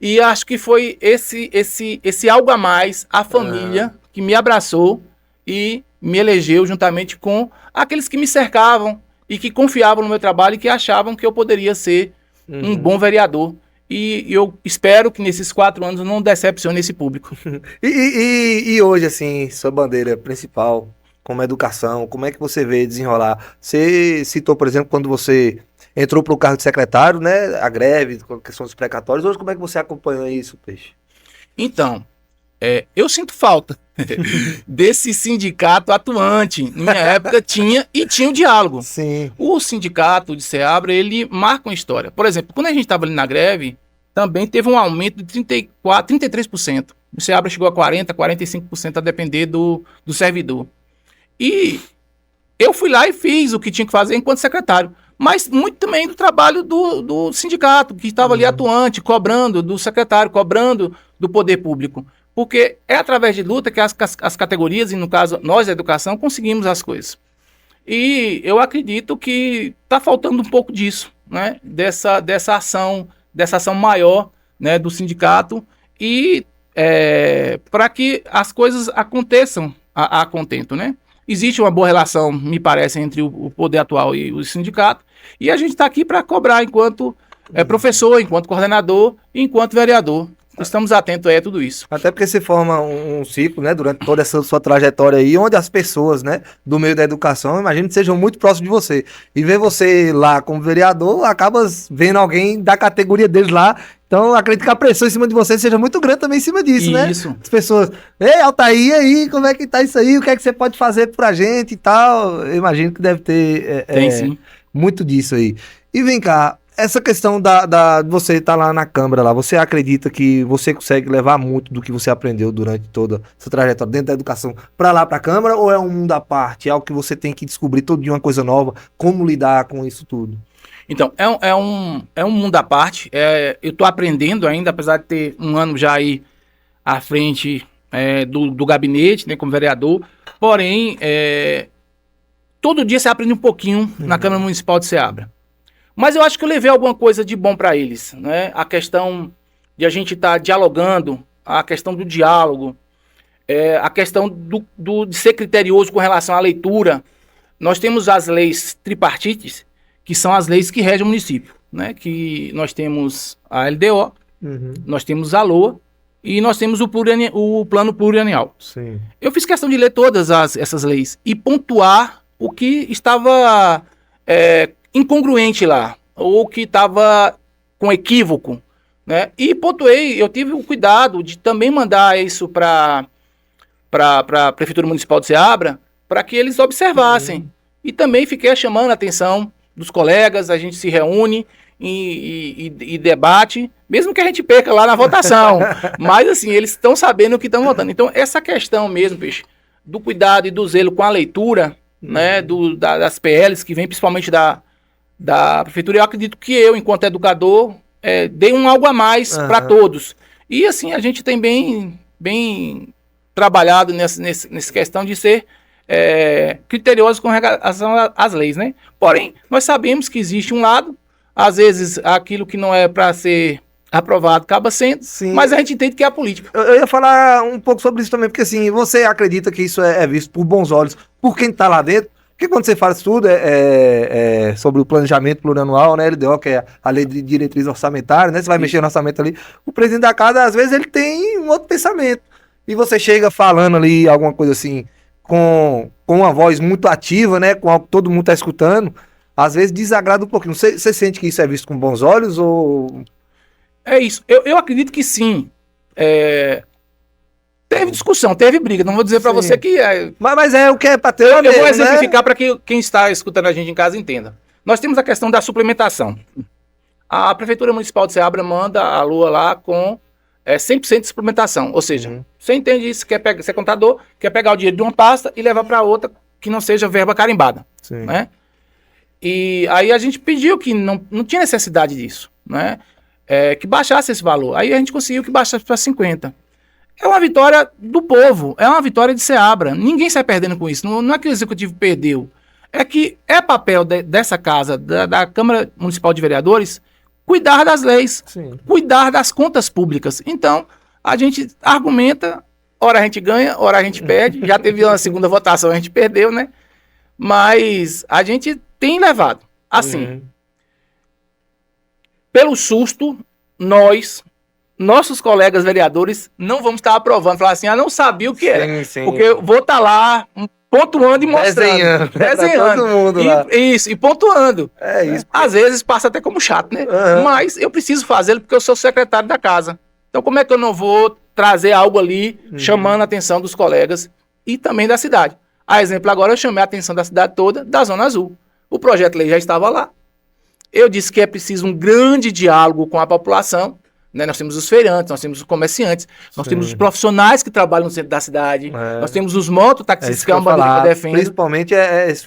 e acho que foi esse algo a mais, a família, que me abraçou e me elegeu juntamente com aqueles que me cercavam e que confiavam no meu trabalho e que achavam que eu poderia ser um bom vereador. E eu espero que nesses 4 anos eu não decepcione esse público. E hoje, assim, sua bandeira principal como educação, como é que você vê desenrolar? Você citou, por exemplo, quando você entrou para o cargo de secretário, né? A greve, a questão dos precatórios. Hoje, como é que você acompanha isso, Peixe? Então, eu sinto falta desse sindicato atuante. Na minha época tinha o diálogo. Sim. O sindicato de Ceabra, ele marca uma história. Por exemplo, quando a gente estava ali na greve, também teve um aumento de 33%. O Ceabra chegou a 40%, 45% a depender do servidor. E eu fui lá e fiz o que tinha que fazer enquanto secretário. Mas muito também do trabalho do sindicato, que estava ali atuante, cobrando do secretário, cobrando do poder público. Porque é através de luta que as categorias, e no caso nós da educação, conseguimos as coisas. E eu acredito que está faltando um pouco disso, né? Dessa ação maior, né, do sindicato, e para que as coisas aconteçam a contento, né? Existe uma boa relação, me parece, entre o poder atual e o sindicato, e a gente está aqui para cobrar enquanto professor, enquanto coordenador e enquanto vereador. Estamos atentos a tudo isso. Até porque você forma um ciclo, né, durante toda essa sua trajetória aí, onde as pessoas, né, do meio da educação, imagino que sejam muito próximos de você. E ver você lá como vereador, acaba vendo alguém da categoria deles lá. Então, acredito que a pressão em cima de você seja muito grande também em cima disso, né? Isso. As pessoas, ei, Altair, aí, como é que tá isso aí? O que é que você pode fazer pra gente e tal? Eu imagino que deve ter Tem, sim. muito disso aí. E vem cá, essa questão de você estar lá na Câmara, lá, você acredita que você consegue levar muito do que você aprendeu durante toda essa trajetória dentro da educação para lá, para a Câmara, ou é um mundo à parte? É algo que você tem que descobrir todo dia uma coisa nova? Como lidar com isso tudo? Então, é um mundo à parte. Eu estou aprendendo ainda, apesar de ter um ano já aí à frente do gabinete, né, como vereador. Porém, todo dia você aprende um pouquinho na Câmara Municipal de Ceabra. Mas eu acho que eu levei alguma coisa de bom para eles, né? A questão de a gente estar dialogando, a questão do diálogo, a questão de ser criterioso com relação à leitura. Nós temos as leis tripartites, que são as leis que regem o município, né? Que nós temos a LDO, nós temos a LOA e nós temos o plano plurianual. Sim. Eu fiz questão de ler todas essas leis e pontuar o que estava incongruente lá, ou que estava com equívoco, né? E pontuei, eu tive o cuidado de também mandar isso para a Prefeitura Municipal de Ceabra, para que eles observassem. E também fiquei chamando a atenção dos colegas, a gente se reúne e debate, mesmo que a gente perca lá na votação. Mas assim, eles estão sabendo o que estão votando. Então, essa questão mesmo, Peixe, do cuidado e do zelo com a leitura, né, das PLs, que vem principalmente da Prefeitura, eu acredito que eu, enquanto educador, dê um algo a mais para todos. E assim, a gente tem bem trabalhado nessa questão de ser criterioso com relação às leis, né? Porém, nós sabemos que existe um lado, às vezes aquilo que não é para ser aprovado acaba sendo, Sim. Mas a gente entende que é a política. Eu ia falar um pouco sobre isso também, porque assim, você acredita que isso é visto por bons olhos por quem tá lá dentro? Porque quando você fala isso tudo sobre o planejamento plurianual, né, LDO, que é a lei de diretriz orçamentária, né, você vai mexer no orçamento ali, o presidente da casa, às vezes, ele tem um outro pensamento. E você chega falando ali alguma coisa assim, com uma voz muito ativa, né, com algo que todo mundo tá escutando, às vezes desagrada um pouquinho. Você sente que isso é visto com bons olhos ou... É isso. Eu acredito que sim. Teve discussão, teve briga. Não vou dizer para você que... Mas é o que é para ter eu vou exemplificar, né? Para que quem está escutando a gente em casa entenda. Nós temos a questão da suplementação. A Prefeitura Municipal de Ceabra manda a Lua lá com 100% de suplementação. Ou seja, você entende isso, você é contador, quer pegar o dinheiro de uma pasta e levar para outra que não seja verba carimbada. Sim. Né? E aí a gente pediu que não tinha necessidade disso, né? Que baixasse esse valor. Aí a gente conseguiu que baixasse para 50. É uma vitória do povo, é uma vitória de Ceabra. Ninguém sai perdendo com isso. Não é que o executivo perdeu. É que é papel dessa casa, da Câmara Municipal de Vereadores, cuidar das leis, cuidar das contas públicas. Então, a gente argumenta, ora a gente ganha, ora a gente perde. Já teve uma segunda votação, a gente perdeu, né? Mas a gente tem levado. Assim, pelo susto, nossos colegas vereadores não vamos estar aprovando. Falar assim, não sabia o que era. Sim. Porque eu vou estar lá pontuando e mostrando. Desenhando. Todo mundo lá. Isso, e pontuando. É isso. Às vezes passa até como chato, né? Mas eu preciso fazê-lo porque eu sou secretário da casa. Então como é que eu não vou trazer algo ali chamando a atenção dos colegas e também da cidade? A exemplo, agora eu chamei a atenção da cidade toda, da Zona Azul. O projeto de lei já estava lá. Eu disse que é preciso um grande diálogo com a população, né? Nós temos os feirantes, nós temos os comerciantes, nós temos os profissionais que trabalham no centro da cidade, nós temos os mototaxistas, que é uma bandeira que eu defendo. Principalmente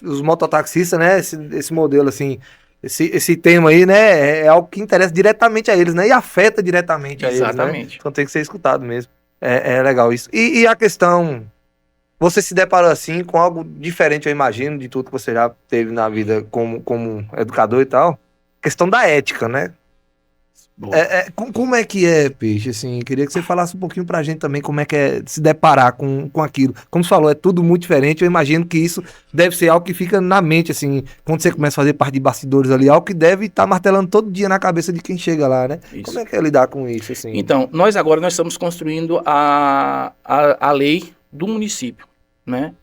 os mototaxistas, né? Esse modelo, assim, esse tema aí, né? É algo que interessa diretamente a eles, né? E afeta diretamente a eles, né? Então tem que ser escutado mesmo. É legal isso. E a questão... Você se deparou assim com algo diferente, eu imagino, de tudo que você já teve na vida como educador e tal. Questão da ética, né? Como é que é, Peixe? Assim, queria que você falasse um pouquinho pra gente também como é que é se deparar com aquilo. Como você falou, é tudo muito diferente. Eu imagino que isso deve ser algo que fica na mente, assim, quando você começa a fazer parte de bastidores ali, algo que deve estar martelando todo dia na cabeça de quem chega lá, né? Isso. Como é que é lidar com isso, assim? Então, nós estamos construindo a lei do município, né?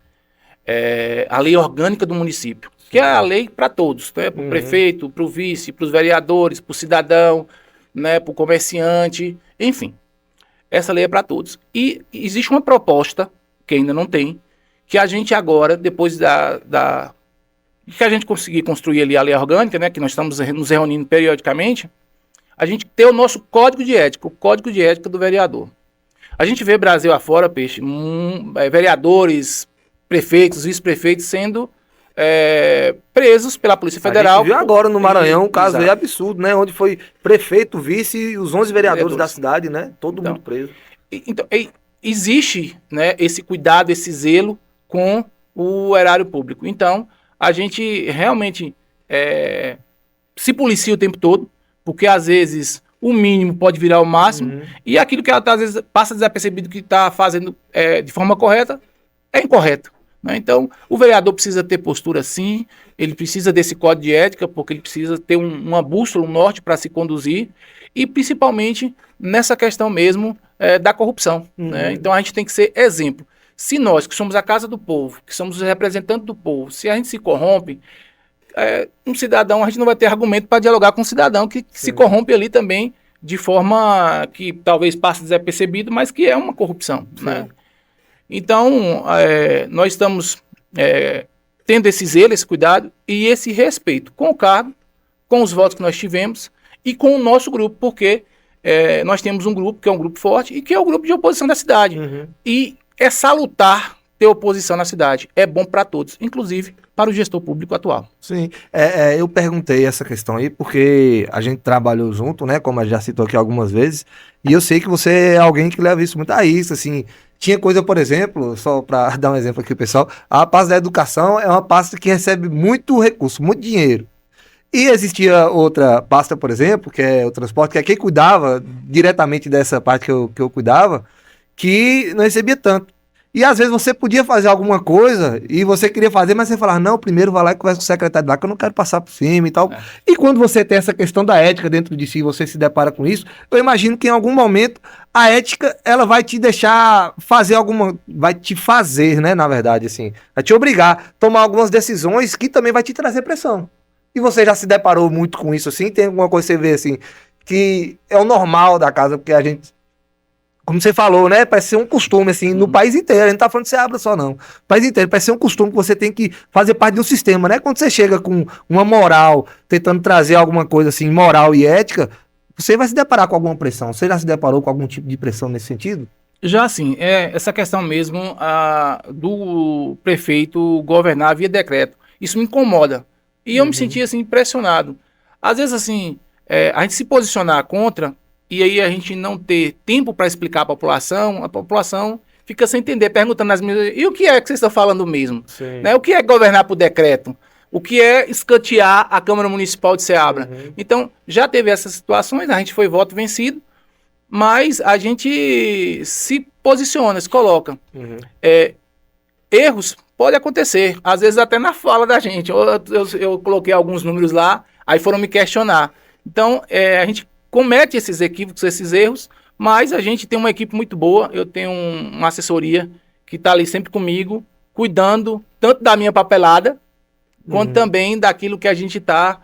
A lei orgânica do município, que é a lei para todos, né? Para o prefeito, para o vice, para os vereadores, para o cidadão, né? Para o comerciante, enfim. Essa lei é para todos. E existe uma proposta, que ainda não tem, que a gente agora, depois que a gente conseguir construir ali a lei orgânica, né? Que nós estamos nos reunindo periodicamente, a gente ter o nosso código de ética, o código de ética do vereador. A gente vê Brasil afora, Peixe, vereadores, prefeitos, vice-prefeitos sendo presos pela Polícia Federal. A gente viu agora no Maranhão um caso aí absurdo, né? Onde foi prefeito, vice e os 11 vereadores da cidade, né? Todo mundo preso. Então, existe, né, esse cuidado, esse zelo com o erário público. Então, a gente realmente se policia o tempo todo, porque às vezes o mínimo pode virar o máximo, e aquilo que às vezes passa desapercebido que está fazendo de forma correta, é incorreto. Né? Então, o vereador precisa ter postura sim, ele precisa desse código de ética, porque ele precisa ter uma bússola, um norte para se conduzir, e principalmente nessa questão mesmo da corrupção. Né? Então, a gente tem que ser exemplo. Se nós, que somos a casa do povo, que somos os representantes do povo, se a gente se corrompe, um cidadão, a gente não vai ter argumento para dialogar com um cidadão que se corrompe ali também de forma que talvez passe desapercebido, mas que é uma corrupção. Né? Então, nós estamos tendo esse zelo, esse cuidado e esse respeito com o cargo, com os votos que nós tivemos e com o nosso grupo, porque nós temos um grupo que é um grupo forte e que é o grupo de oposição da cidade. E é salutar ter oposição na cidade. É bom para todos, inclusive para o gestor público atual. Sim, eu perguntei essa questão aí porque a gente trabalhou junto, né, como a gente já citou aqui algumas vezes, e eu sei que você é alguém que leva isso muito a isso, assim, tinha coisa, por exemplo, só para dar um exemplo aqui, pessoal, a pasta da educação é uma pasta que recebe muito recurso, muito dinheiro. E existia outra pasta, por exemplo, que é o transporte, que é quem cuidava diretamente dessa parte que eu cuidava, que não recebia tanto. E às vezes você podia fazer alguma coisa e você queria fazer, mas você falava, não, primeiro vai lá e conversa com o secretário lá, que eu não quero passar por cima e tal. E quando você tem essa questão da ética dentro de si, você se depara com isso, eu imagino que em algum momento a ética, ela vai te deixar fazer vai te fazer, né, na verdade, assim, vai te obrigar a tomar algumas decisões que também vai te trazer pressão. E você já se deparou muito com isso, assim? Tem alguma coisa que você vê, assim, que é o normal da casa, porque a gente, como você falou, né? Parece ser um costume, assim, no país inteiro. A gente não tá falando de Ceabra só, não. O país inteiro. Parece ser um costume que você tem que fazer parte de um sistema, né? Quando você chega com uma moral, tentando trazer alguma coisa, assim, moral e ética, você vai se deparar com alguma pressão. Você já se deparou com algum tipo de pressão nesse sentido? Já assim, essa questão mesmo do prefeito governar via decreto. Isso me incomoda. E eu me senti, assim, impressionado. Às vezes, assim, a gente se posicionar contra... E aí a gente não ter tempo para explicar a população fica sem entender, perguntando nas mídias, e o que é que vocês estão falando mesmo? Né? O que é governar por decreto? O que é escantear a Câmara Municipal de Ceabra? Então, já teve essas situações, a gente foi voto vencido, mas a gente se posiciona, se coloca. Erros podem acontecer, às vezes até na fala da gente. Eu coloquei alguns números lá, aí foram me questionar. Então, a gente comete esses equívocos, esses erros, mas a gente tem uma equipe muito boa, eu tenho uma assessoria que está ali sempre comigo, cuidando tanto da minha papelada, quanto também daquilo que a gente está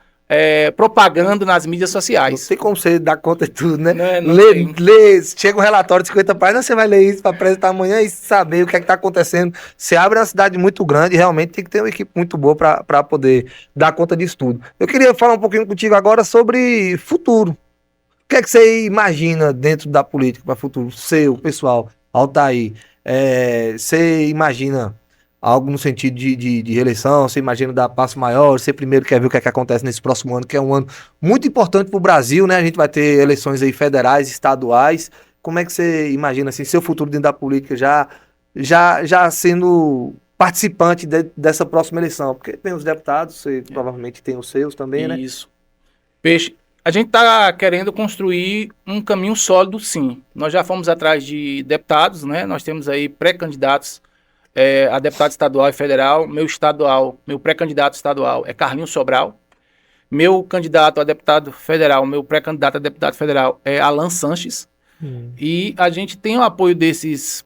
propagando nas mídias sociais. Não tem como você dar conta de tudo, né? Chega um relatório de 50 páginas, você vai ler isso para apresentar amanhã e saber o que é que está acontecendo. Ceabra é uma cidade muito grande, realmente tem que ter uma equipe muito boa para poder dar conta disso tudo. Eu queria falar um pouquinho contigo agora sobre futuro. O que é que você imagina dentro da política para o futuro seu, pessoal, Altair? Você imagina algo no sentido de reeleição? Você imagina dar passo maior? Você primeiro quer ver o que é que acontece nesse próximo ano, que é um ano muito importante para o Brasil, né? A gente vai ter eleições aí federais, estaduais. Como é que você imagina assim, seu futuro dentro da política já sendo participante dessa próxima eleição? Porque tem os deputados, você provavelmente tem os seus também, né? Isso. Peixe. A gente está querendo construir um caminho sólido, sim. Nós já fomos atrás de deputados, né? Nós temos aí pré-candidatos a deputado estadual e federal. Meu pré-candidato estadual é Carlinhos Sobral. Meu candidato a deputado federal, meu pré-candidato a deputado federal é Alan Sanches. E a gente tem o apoio desses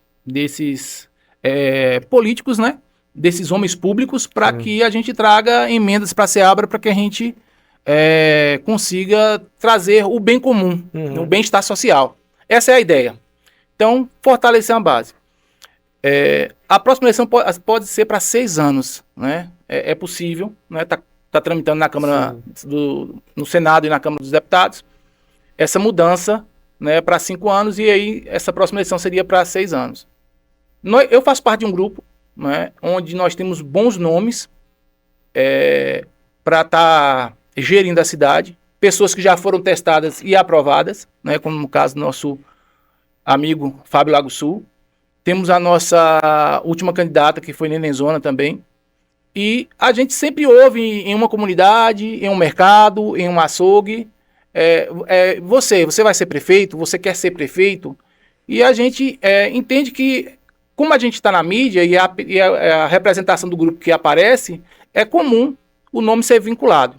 políticos, né? Desses homens públicos, para que a gente traga emendas para a Ceabra, para que a gente consiga trazer o bem comum, o bem-estar social. Essa é a ideia. Então, fortalecer a base. A próxima eleição pode ser para 6 anos, né? É possível, né? Tá tramitando na Câmara no Senado e na Câmara dos Deputados essa mudança, né, para 5 anos, e aí essa próxima eleição seria para 6 anos. Eu faço parte de um grupo, né, onde nós temos bons nomes para estar gerindo a cidade, pessoas que já foram testadas e aprovadas, né, como no caso do nosso amigo Fábio Lago Sul. Temos a nossa última candidata, que foi Nenenzona também. E a gente sempre ouve em uma comunidade, em um mercado, em um açougue, você vai ser prefeito, você quer ser prefeito. E a gente entende que, como a gente está na mídia e a representação do grupo que aparece, é comum o nome ser vinculado.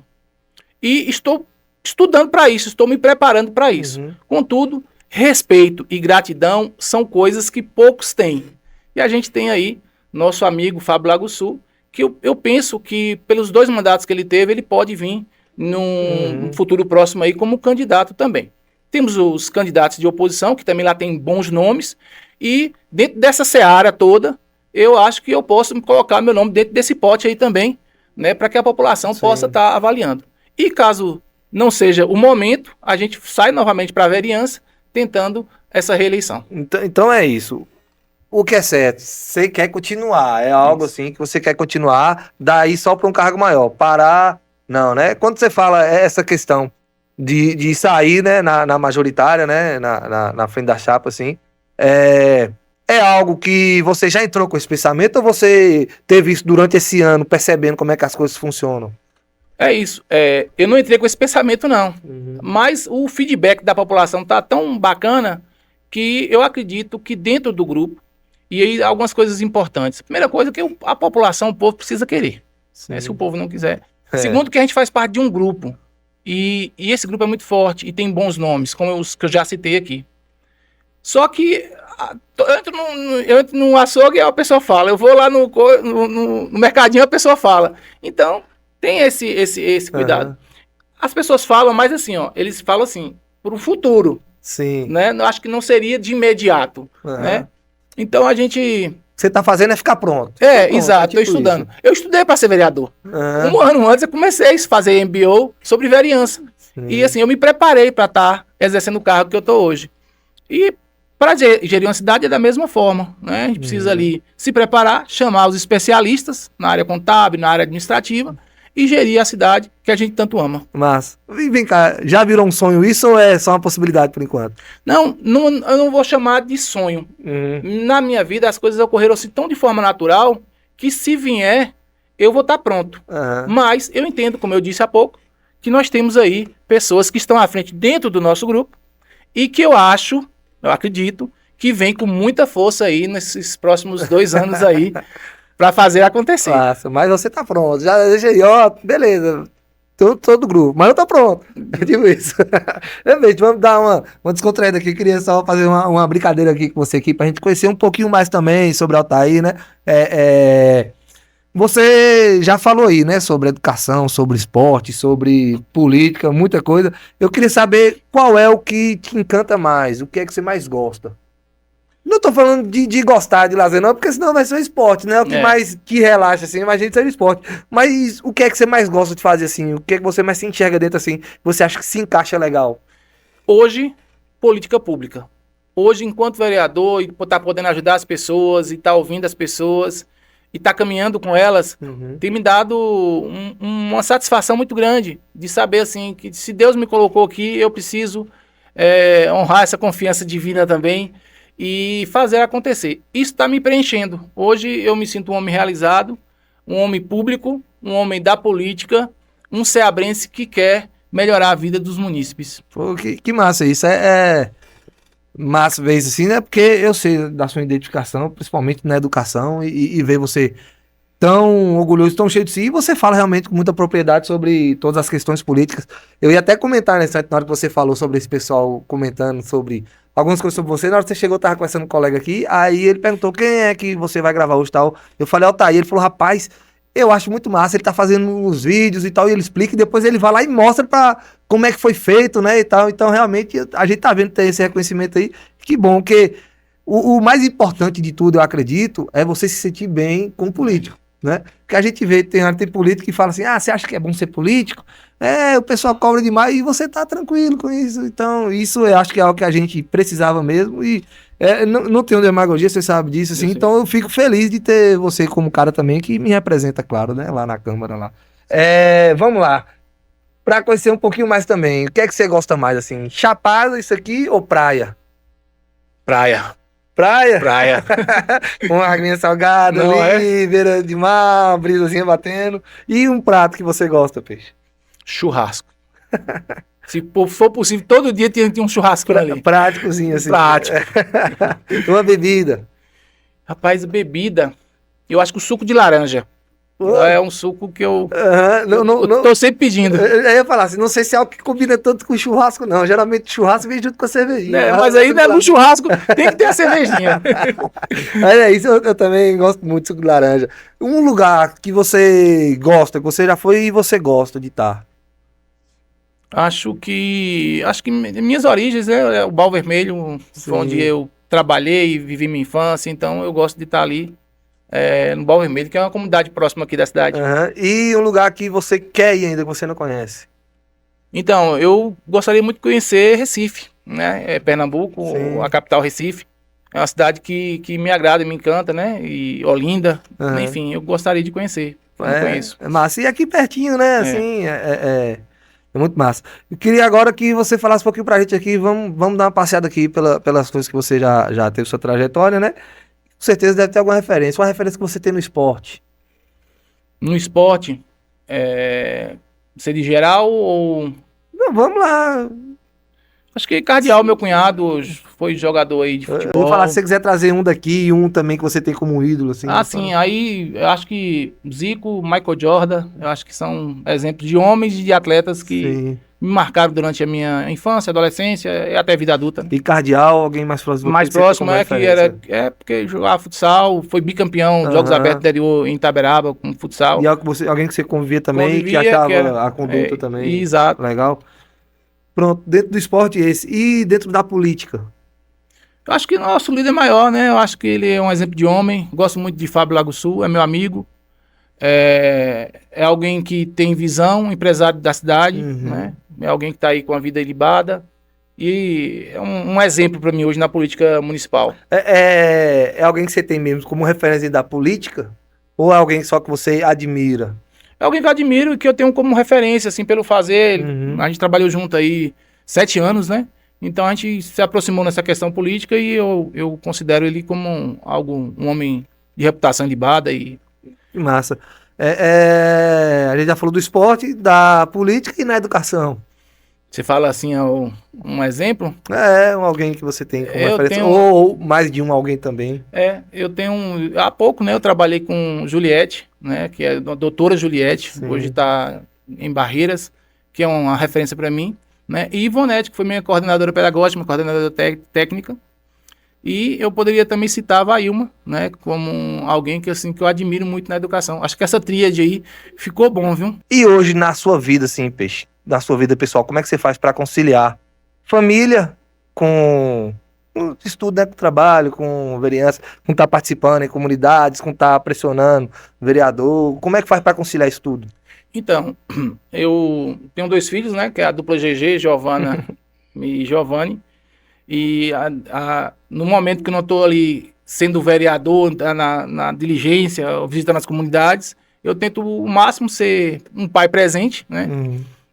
E estou estudando para isso, estou me preparando para isso. Contudo, respeito e gratidão são coisas que poucos têm. E a gente tem aí nosso amigo Fábio Lago Sul, que eu penso que pelos 2 mandatos que ele teve, ele pode vir num futuro próximo aí como candidato também. Temos os candidatos de oposição, que também lá tem bons nomes, e dentro dessa seara toda, eu acho que eu posso colocar meu nome dentro desse pote aí também, né, para que a população possa estar avaliando. E caso não seja o momento, a gente sai novamente para a vereança, tentando essa reeleição. Então é isso. o que é certo, você quer continuar, é algo assim que você quer continuar, daí só para um cargo maior, parar, não, né? Quando você fala essa questão de sair, né, na majoritária, né, na frente da chapa, assim, é algo que você já entrou com esse pensamento ou você teve isso durante esse ano, percebendo como é que as coisas funcionam? É isso. Eu não entrei com esse pensamento, não. Mas o feedback da população tá tão bacana que eu acredito que dentro do grupo, e aí algumas coisas importantes. Primeira coisa que a população, o povo precisa querer. Né, se o povo não quiser. Segundo, que a gente faz parte de um grupo. E esse grupo é muito forte e tem bons nomes, como os que eu já citei aqui. Só que eu entro no açougue e a pessoa fala. Eu vou lá no mercadinho, a pessoa fala. Então, tem esse cuidado. As pessoas falam, mas assim, ó, eles falam assim, pro futuro. Sim. Né? Eu acho que não seria de imediato. Né? Então a gente... Você tá fazendo é ficar pronto. Exato, tô estudando. Isso. Eu estudei para ser vereador. Um ano antes eu comecei a fazer MBA sobre vereança. E assim, eu me preparei para estar exercendo o cargo que eu tô hoje. E para gerir uma cidade é da mesma forma. Né? A gente precisa ali se preparar, chamar os especialistas na área contábil, na área administrativa, e gerir a cidade que a gente tanto ama. Mas, vem cá, já virou um sonho isso ou é só uma possibilidade por enquanto? Não, eu não vou chamar de sonho. Na minha vida as coisas ocorreram assim tão de forma natural que se vier, eu vou estar pronto. Mas eu entendo, como eu disse há pouco, que nós temos aí pessoas que estão à frente dentro do nosso grupo e que eu acredito, que vem com muita força aí nesses próximos 2 anos aí para fazer acontecer. Nossa, mas você tá pronto. Já deixa aí, ó, beleza. Todo grupo, mas eu tô pronto. É tipo isso. Vamos dar uma descontraída aqui. Queria só fazer uma brincadeira aqui com você aqui, pra gente conhecer um pouquinho mais também sobre Altair, né? Você já falou aí, né, sobre educação, sobre esporte, sobre política, muita coisa. Eu queria saber qual é o que te encanta mais, o que é que você mais gosta. Não tô falando de gostar de lazer, não, porque senão vai ser um esporte, né? O que mais que relaxa, assim, imagina ser esporte. Mas o que é que você mais gosta de fazer, assim? O que é que você mais se enxerga dentro, assim? Você acha que se encaixa legal? Hoje, política pública. Hoje, enquanto vereador, e tá podendo ajudar as pessoas, e tá ouvindo as pessoas, e tá caminhando com elas, tem me dado uma satisfação muito grande de saber, assim, que se Deus me colocou aqui, eu preciso honrar essa confiança divina também, e fazer acontecer. Isso está me preenchendo. Hoje eu me sinto um homem realizado, um homem público, um homem da política, um ceabrense que quer melhorar a vida dos munícipes. Pô, que massa isso. Massa ver isso assim, né? Porque eu sei da sua identificação, principalmente na educação, e ver você tão orgulhoso, tão cheio de si, e você fala realmente com muita propriedade sobre todas as questões políticas. Eu ia até comentar nessa hora que você falou sobre esse pessoal comentando sobre algumas coisas sobre você. Na hora que você chegou, eu tava conversando com um colega aqui, aí ele perguntou quem é que você vai gravar hoje e tal. Eu falei, Altair. Ele falou, rapaz, eu acho muito massa, ele tá fazendo os vídeos e tal, e ele explica, e depois ele vai lá e mostra pra como é que foi feito, né, e tal. Então, realmente, a gente tá vendo ter esse reconhecimento aí. Que bom, que o mais importante de tudo, eu acredito, é você se sentir bem com o político. Né? Porque a gente vê, tem político que fala assim, você acha que é bom ser político? O pessoal cobra demais e você tá tranquilo com isso. Então, isso eu acho que é algo que a gente precisava mesmo e não tenho demagogia, você sabe disso, assim. Então eu fico feliz de ter você como cara também que me representa, claro, né? Lá na Câmara, lá. Vamos lá. Pra conhecer um pouquinho mais também, o que é que você gosta mais, assim? Chapada, isso aqui, ou praia? Praia. Praia. Uma aguinha salgada ali, beira de mar, brisazinha batendo. E um prato que você gosta, peixe? Churrasco. Se for possível, todo dia tem um churrasco ali. Práticozinho, assim. Prático. Uma bebida. Rapaz, bebida. Eu acho que o suco de laranja. É um suco que eu tô sempre pedindo. Eu ia falar assim, não sei se é algo que combina tanto com churrasco, não. Geralmente churrasco vem junto com a cervejinha. Mas aí no churrasco tem que ter a cervejinha. Mas isso eu também gosto muito de suco de laranja. Um lugar que você gosta, que você já foi e você gosta de estar? Acho que minhas origens é o Barro Vermelho, foi onde eu trabalhei e vivi minha infância, então eu gosto de estar ali. No Barro Vermelho, que é uma comunidade próxima aqui da cidade. E um lugar que você quer ir ainda, que você não conhece? Então, eu gostaria muito de conhecer Recife, né? Pernambuco, a capital Recife. É uma cidade que me agrada, me encanta, né? E Olinda, enfim, eu gostaria de conhecer. Eu não conheço. É massa. E aqui pertinho, né? Assim, é muito massa. Eu queria agora que você falasse um pouquinho pra gente aqui. Vamos dar uma passeada aqui pelas coisas que você já teve sua trajetória, né? Com certeza deve ter alguma referência. Uma referência que você tem no esporte. No esporte, ser de geral ou... Não, vamos lá. Acho que Cardeal, meu cunhado, foi jogador aí de Eu futebol. vou falar, se você quiser trazer um daqui e um também que você tem como ídolo, assim. Sim, aí eu acho que Zico, Michael Jordan, eu acho que são exemplos de homens e de atletas que Sim. me marcaram durante a minha infância, adolescência e até a vida adulta. E Cardeal, alguém mais próximo? Mais próximo porque jogava futsal, foi bicampeão de Jogos Abertos do interior em Itaberaba com futsal. E alguém que você convivia também, que achava a conduta também. Exato. Legal. Pronto, dentro do esporte esse. E dentro da política? Eu acho que nosso líder maior, né? Eu acho que ele é um exemplo de homem. Gosto muito de Fábio Lago Sul, é meu amigo. É alguém que tem visão, empresário da cidade, né? É alguém que está aí com a vida ilibada. E é um exemplo para mim hoje na política municipal. É alguém que você tem mesmo como referência da política? Ou é alguém só que você admira? É alguém que eu admiro e que eu tenho como referência, assim, pelo fazer. A gente trabalhou junto aí 7 anos, né? Então a gente se aproximou nessa questão política e eu considero ele como um homem de reputação ilibada. Que massa. A gente já falou do esporte, da política e na educação. Você fala assim, um exemplo? Alguém que você tem como referência. Ou mais de alguém também. Eu tenho... Há pouco, né, eu trabalhei com Juliette, né, que é a doutora Juliette, Sim. Hoje está em Barreiras, que é uma referência para mim, né, e Ivonete, que foi minha coordenadora pedagógica, minha coordenadora técnica, e eu poderia também citar a Vailma, né, como alguém que eu admiro muito na educação. Acho que essa tríade aí ficou bom, viu? E hoje, na sua vida, assim, Peixe, na sua vida pessoal, como é que você faz para conciliar família com estudo, né, com trabalho, com vereança, com estar participando em comunidades, com estar pressionando vereador? Como é que faz para conciliar isso tudo? Então, eu tenho 2 filhos, né, que é a dupla GG, Giovana e Giovanni, e no momento que eu não estou ali sendo vereador na diligência, visitando as comunidades, eu tento o máximo ser um pai presente, né,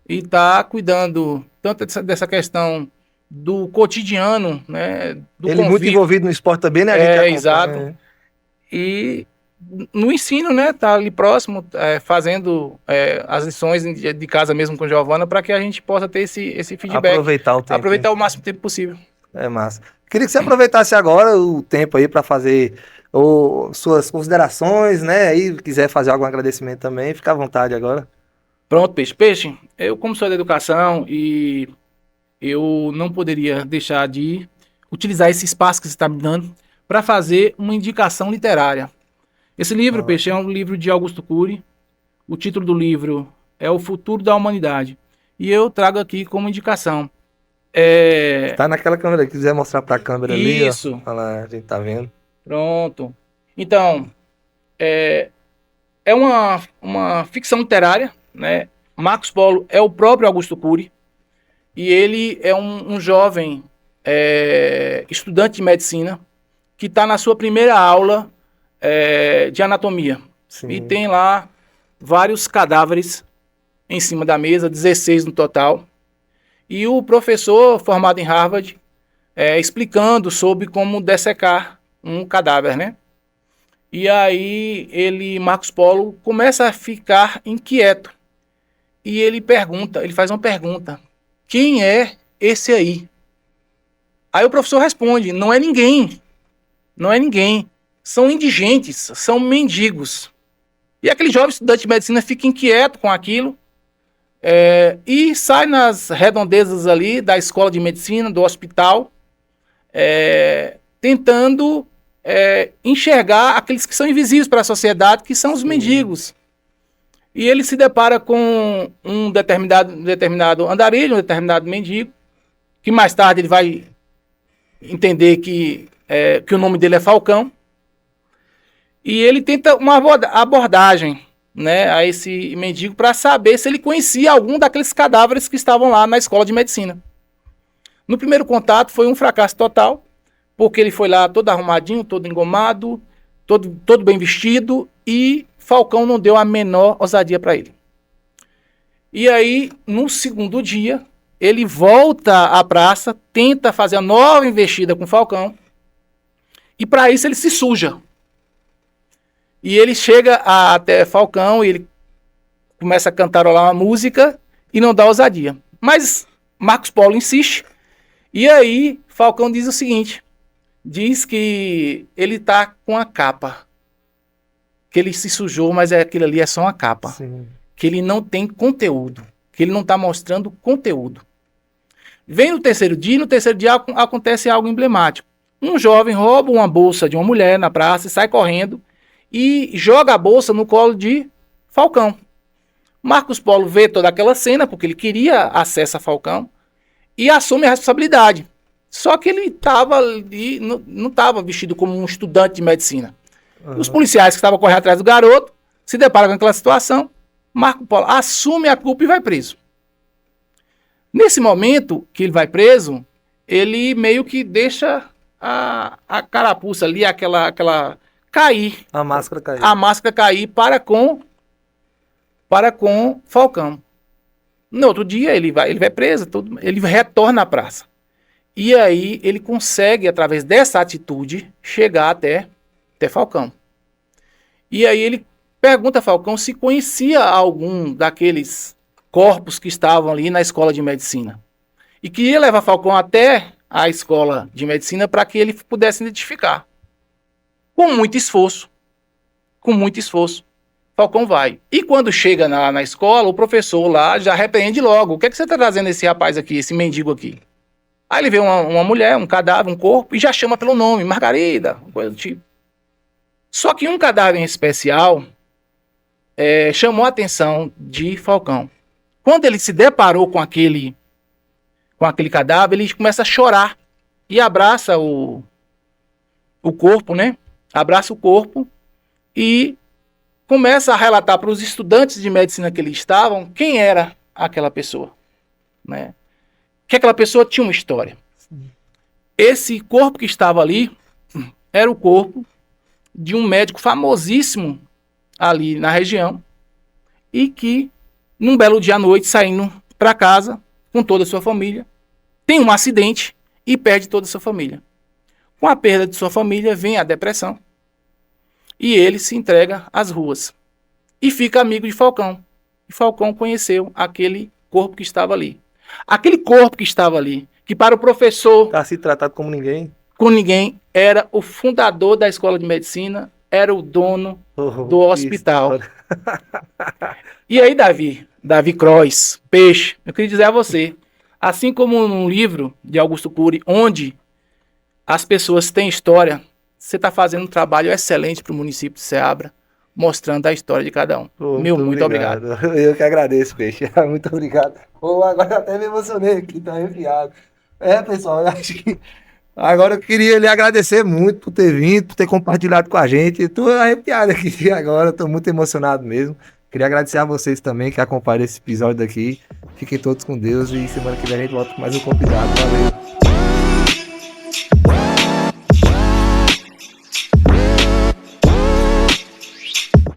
e tá cuidando tanto dessa questão do cotidiano, né? Ele convívio. Muito envolvido no esporte também, né? Exato. E no ensino, né? Tá ali próximo, fazendo as lições de casa mesmo com a Giovana, para que a gente possa ter esse feedback. Aproveitar o tempo. Aproveitar o máximo tempo possível. É massa. Queria que você aproveitasse agora o tempo aí para fazer suas considerações, né? E quiser fazer algum agradecimento também, fica à vontade agora. Pronto, Peixe, eu como sou da educação e eu não poderia deixar de utilizar esse espaço que você está me dando para fazer uma indicação literária. Esse livro, Peixe, é um livro de Augusto Cury. O título do livro é O Futuro da Humanidade. E eu trago aqui como indicação. Está naquela câmera, quiser mostrar para a câmera ali. Isso. Olha lá, a gente tá vendo. Pronto. Então, é uma ficção literária, né? Marcos Polo é o próprio Augusto Cury e ele é um jovem estudante de medicina que está na sua primeira aula de anatomia. Sim. E tem lá vários cadáveres em cima da mesa, 16 no total, e o professor formado em Harvard explicando sobre como dessecar um cadáver, né? E aí Marcos Polo começa a ficar inquieto. E ele faz uma pergunta. Quem é esse aí? Aí o professor responde, não é ninguém. Não é ninguém. São indigentes, são mendigos. E aquele jovem estudante de medicina fica inquieto com aquilo e sai nas redondezas ali da escola de medicina, do hospital, tentando enxergar aqueles que são invisíveis para a sociedade, que são os mendigos. E ele se depara com um determinado andarilho, um determinado mendigo, que mais tarde ele vai entender que o nome dele é Falcão. E ele tenta uma abordagem, né, a esse mendigo para saber se ele conhecia algum daqueles cadáveres que estavam lá na escola de medicina. No primeiro contato foi um fracasso total, porque ele foi lá todo arrumadinho, todo engomado, todo bem vestido, e Falcão não deu a menor ousadia para ele. E aí, no segundo dia, ele volta à praça, tenta fazer a nova investida com Falcão, e para isso ele se suja. E ele chega até Falcão, e ele começa a cantarolar uma música e não dá ousadia. Mas Marcos Paulo insiste, e aí Falcão diz o seguinte, diz que ele tá com a capa, que ele se sujou, mas aquilo ali é só uma capa. Sim. Que ele não tem conteúdo, que ele não está mostrando conteúdo. Vem no terceiro dia, e no terceiro dia acontece algo emblemático. Um jovem rouba uma bolsa de uma mulher na praça, sai correndo e joga a bolsa no colo de Falcão. Marcos Paulo vê toda aquela cena, porque ele queria acesso a Falcão, e assume a responsabilidade. Só que ele estava ali, não estava vestido como um estudante de medicina. Uhum. Os policiais que estavam correndo atrás do garoto se deparam com aquela situação. Marco Paulo assume a culpa e vai preso. Nesse momento que ele vai preso, ele meio que deixa a carapuça ali, aquela cair. A máscara cair. A máscara cair para com Falcão. No outro dia ele vai preso, ele retorna à praça. E aí ele consegue, através dessa atitude, chegar até Falcão. E aí ele pergunta a Falcão se conhecia algum daqueles corpos que estavam ali na escola de medicina. E queria levar Falcão até a escola de medicina para que ele pudesse identificar. Com muito esforço, Falcão vai. E quando chega na escola, o professor lá já repreende logo. O que é que você está trazendo esse rapaz aqui, esse mendigo aqui? Aí ele vê uma mulher, um cadáver, um corpo, e já chama pelo nome, Margarida, coisa do tipo. Só que um cadáver em especial chamou a atenção de Falcão. Quando ele se deparou com aquele cadáver, ele começa a chorar e abraça o corpo, né? Abraça o corpo e começa a relatar para os estudantes de medicina que ali estavam quem era aquela pessoa, né? Que aquela pessoa tinha uma história. Esse corpo que estava ali era o corpo de um médico famosíssimo ali na região e que, num belo dia à noite, saindo para casa com toda a sua família, tem um acidente e perde toda a sua família. Com a perda de sua família vem a depressão e ele se entrega às ruas e fica amigo de Falcão. E Falcão conheceu aquele corpo que estava ali. Aquele corpo que estava ali, que para o professor... Tá se tratado como ninguém. Com ninguém, era o fundador da escola de medicina, era o dono do hospital. E aí, Davi Croix, Peixe, eu queria dizer a você, assim como num livro de Augusto Cury, onde as pessoas têm história, você está fazendo um trabalho excelente para o município de Ceabra, mostrando a história de cada um. Muito obrigado. Eu que agradeço, Peixe. Muito obrigado. Agora até me emocionei aqui, tá arrepiado. Pessoal, eu acho que agora eu queria lhe agradecer muito por ter vindo, por ter compartilhado com a gente. Estou arrepiado aqui agora, estou muito emocionado mesmo. Queria agradecer a vocês também que acompanham esse episódio daqui. Fiquem todos com Deus e semana que vem a gente volta com mais um convidado. Valeu!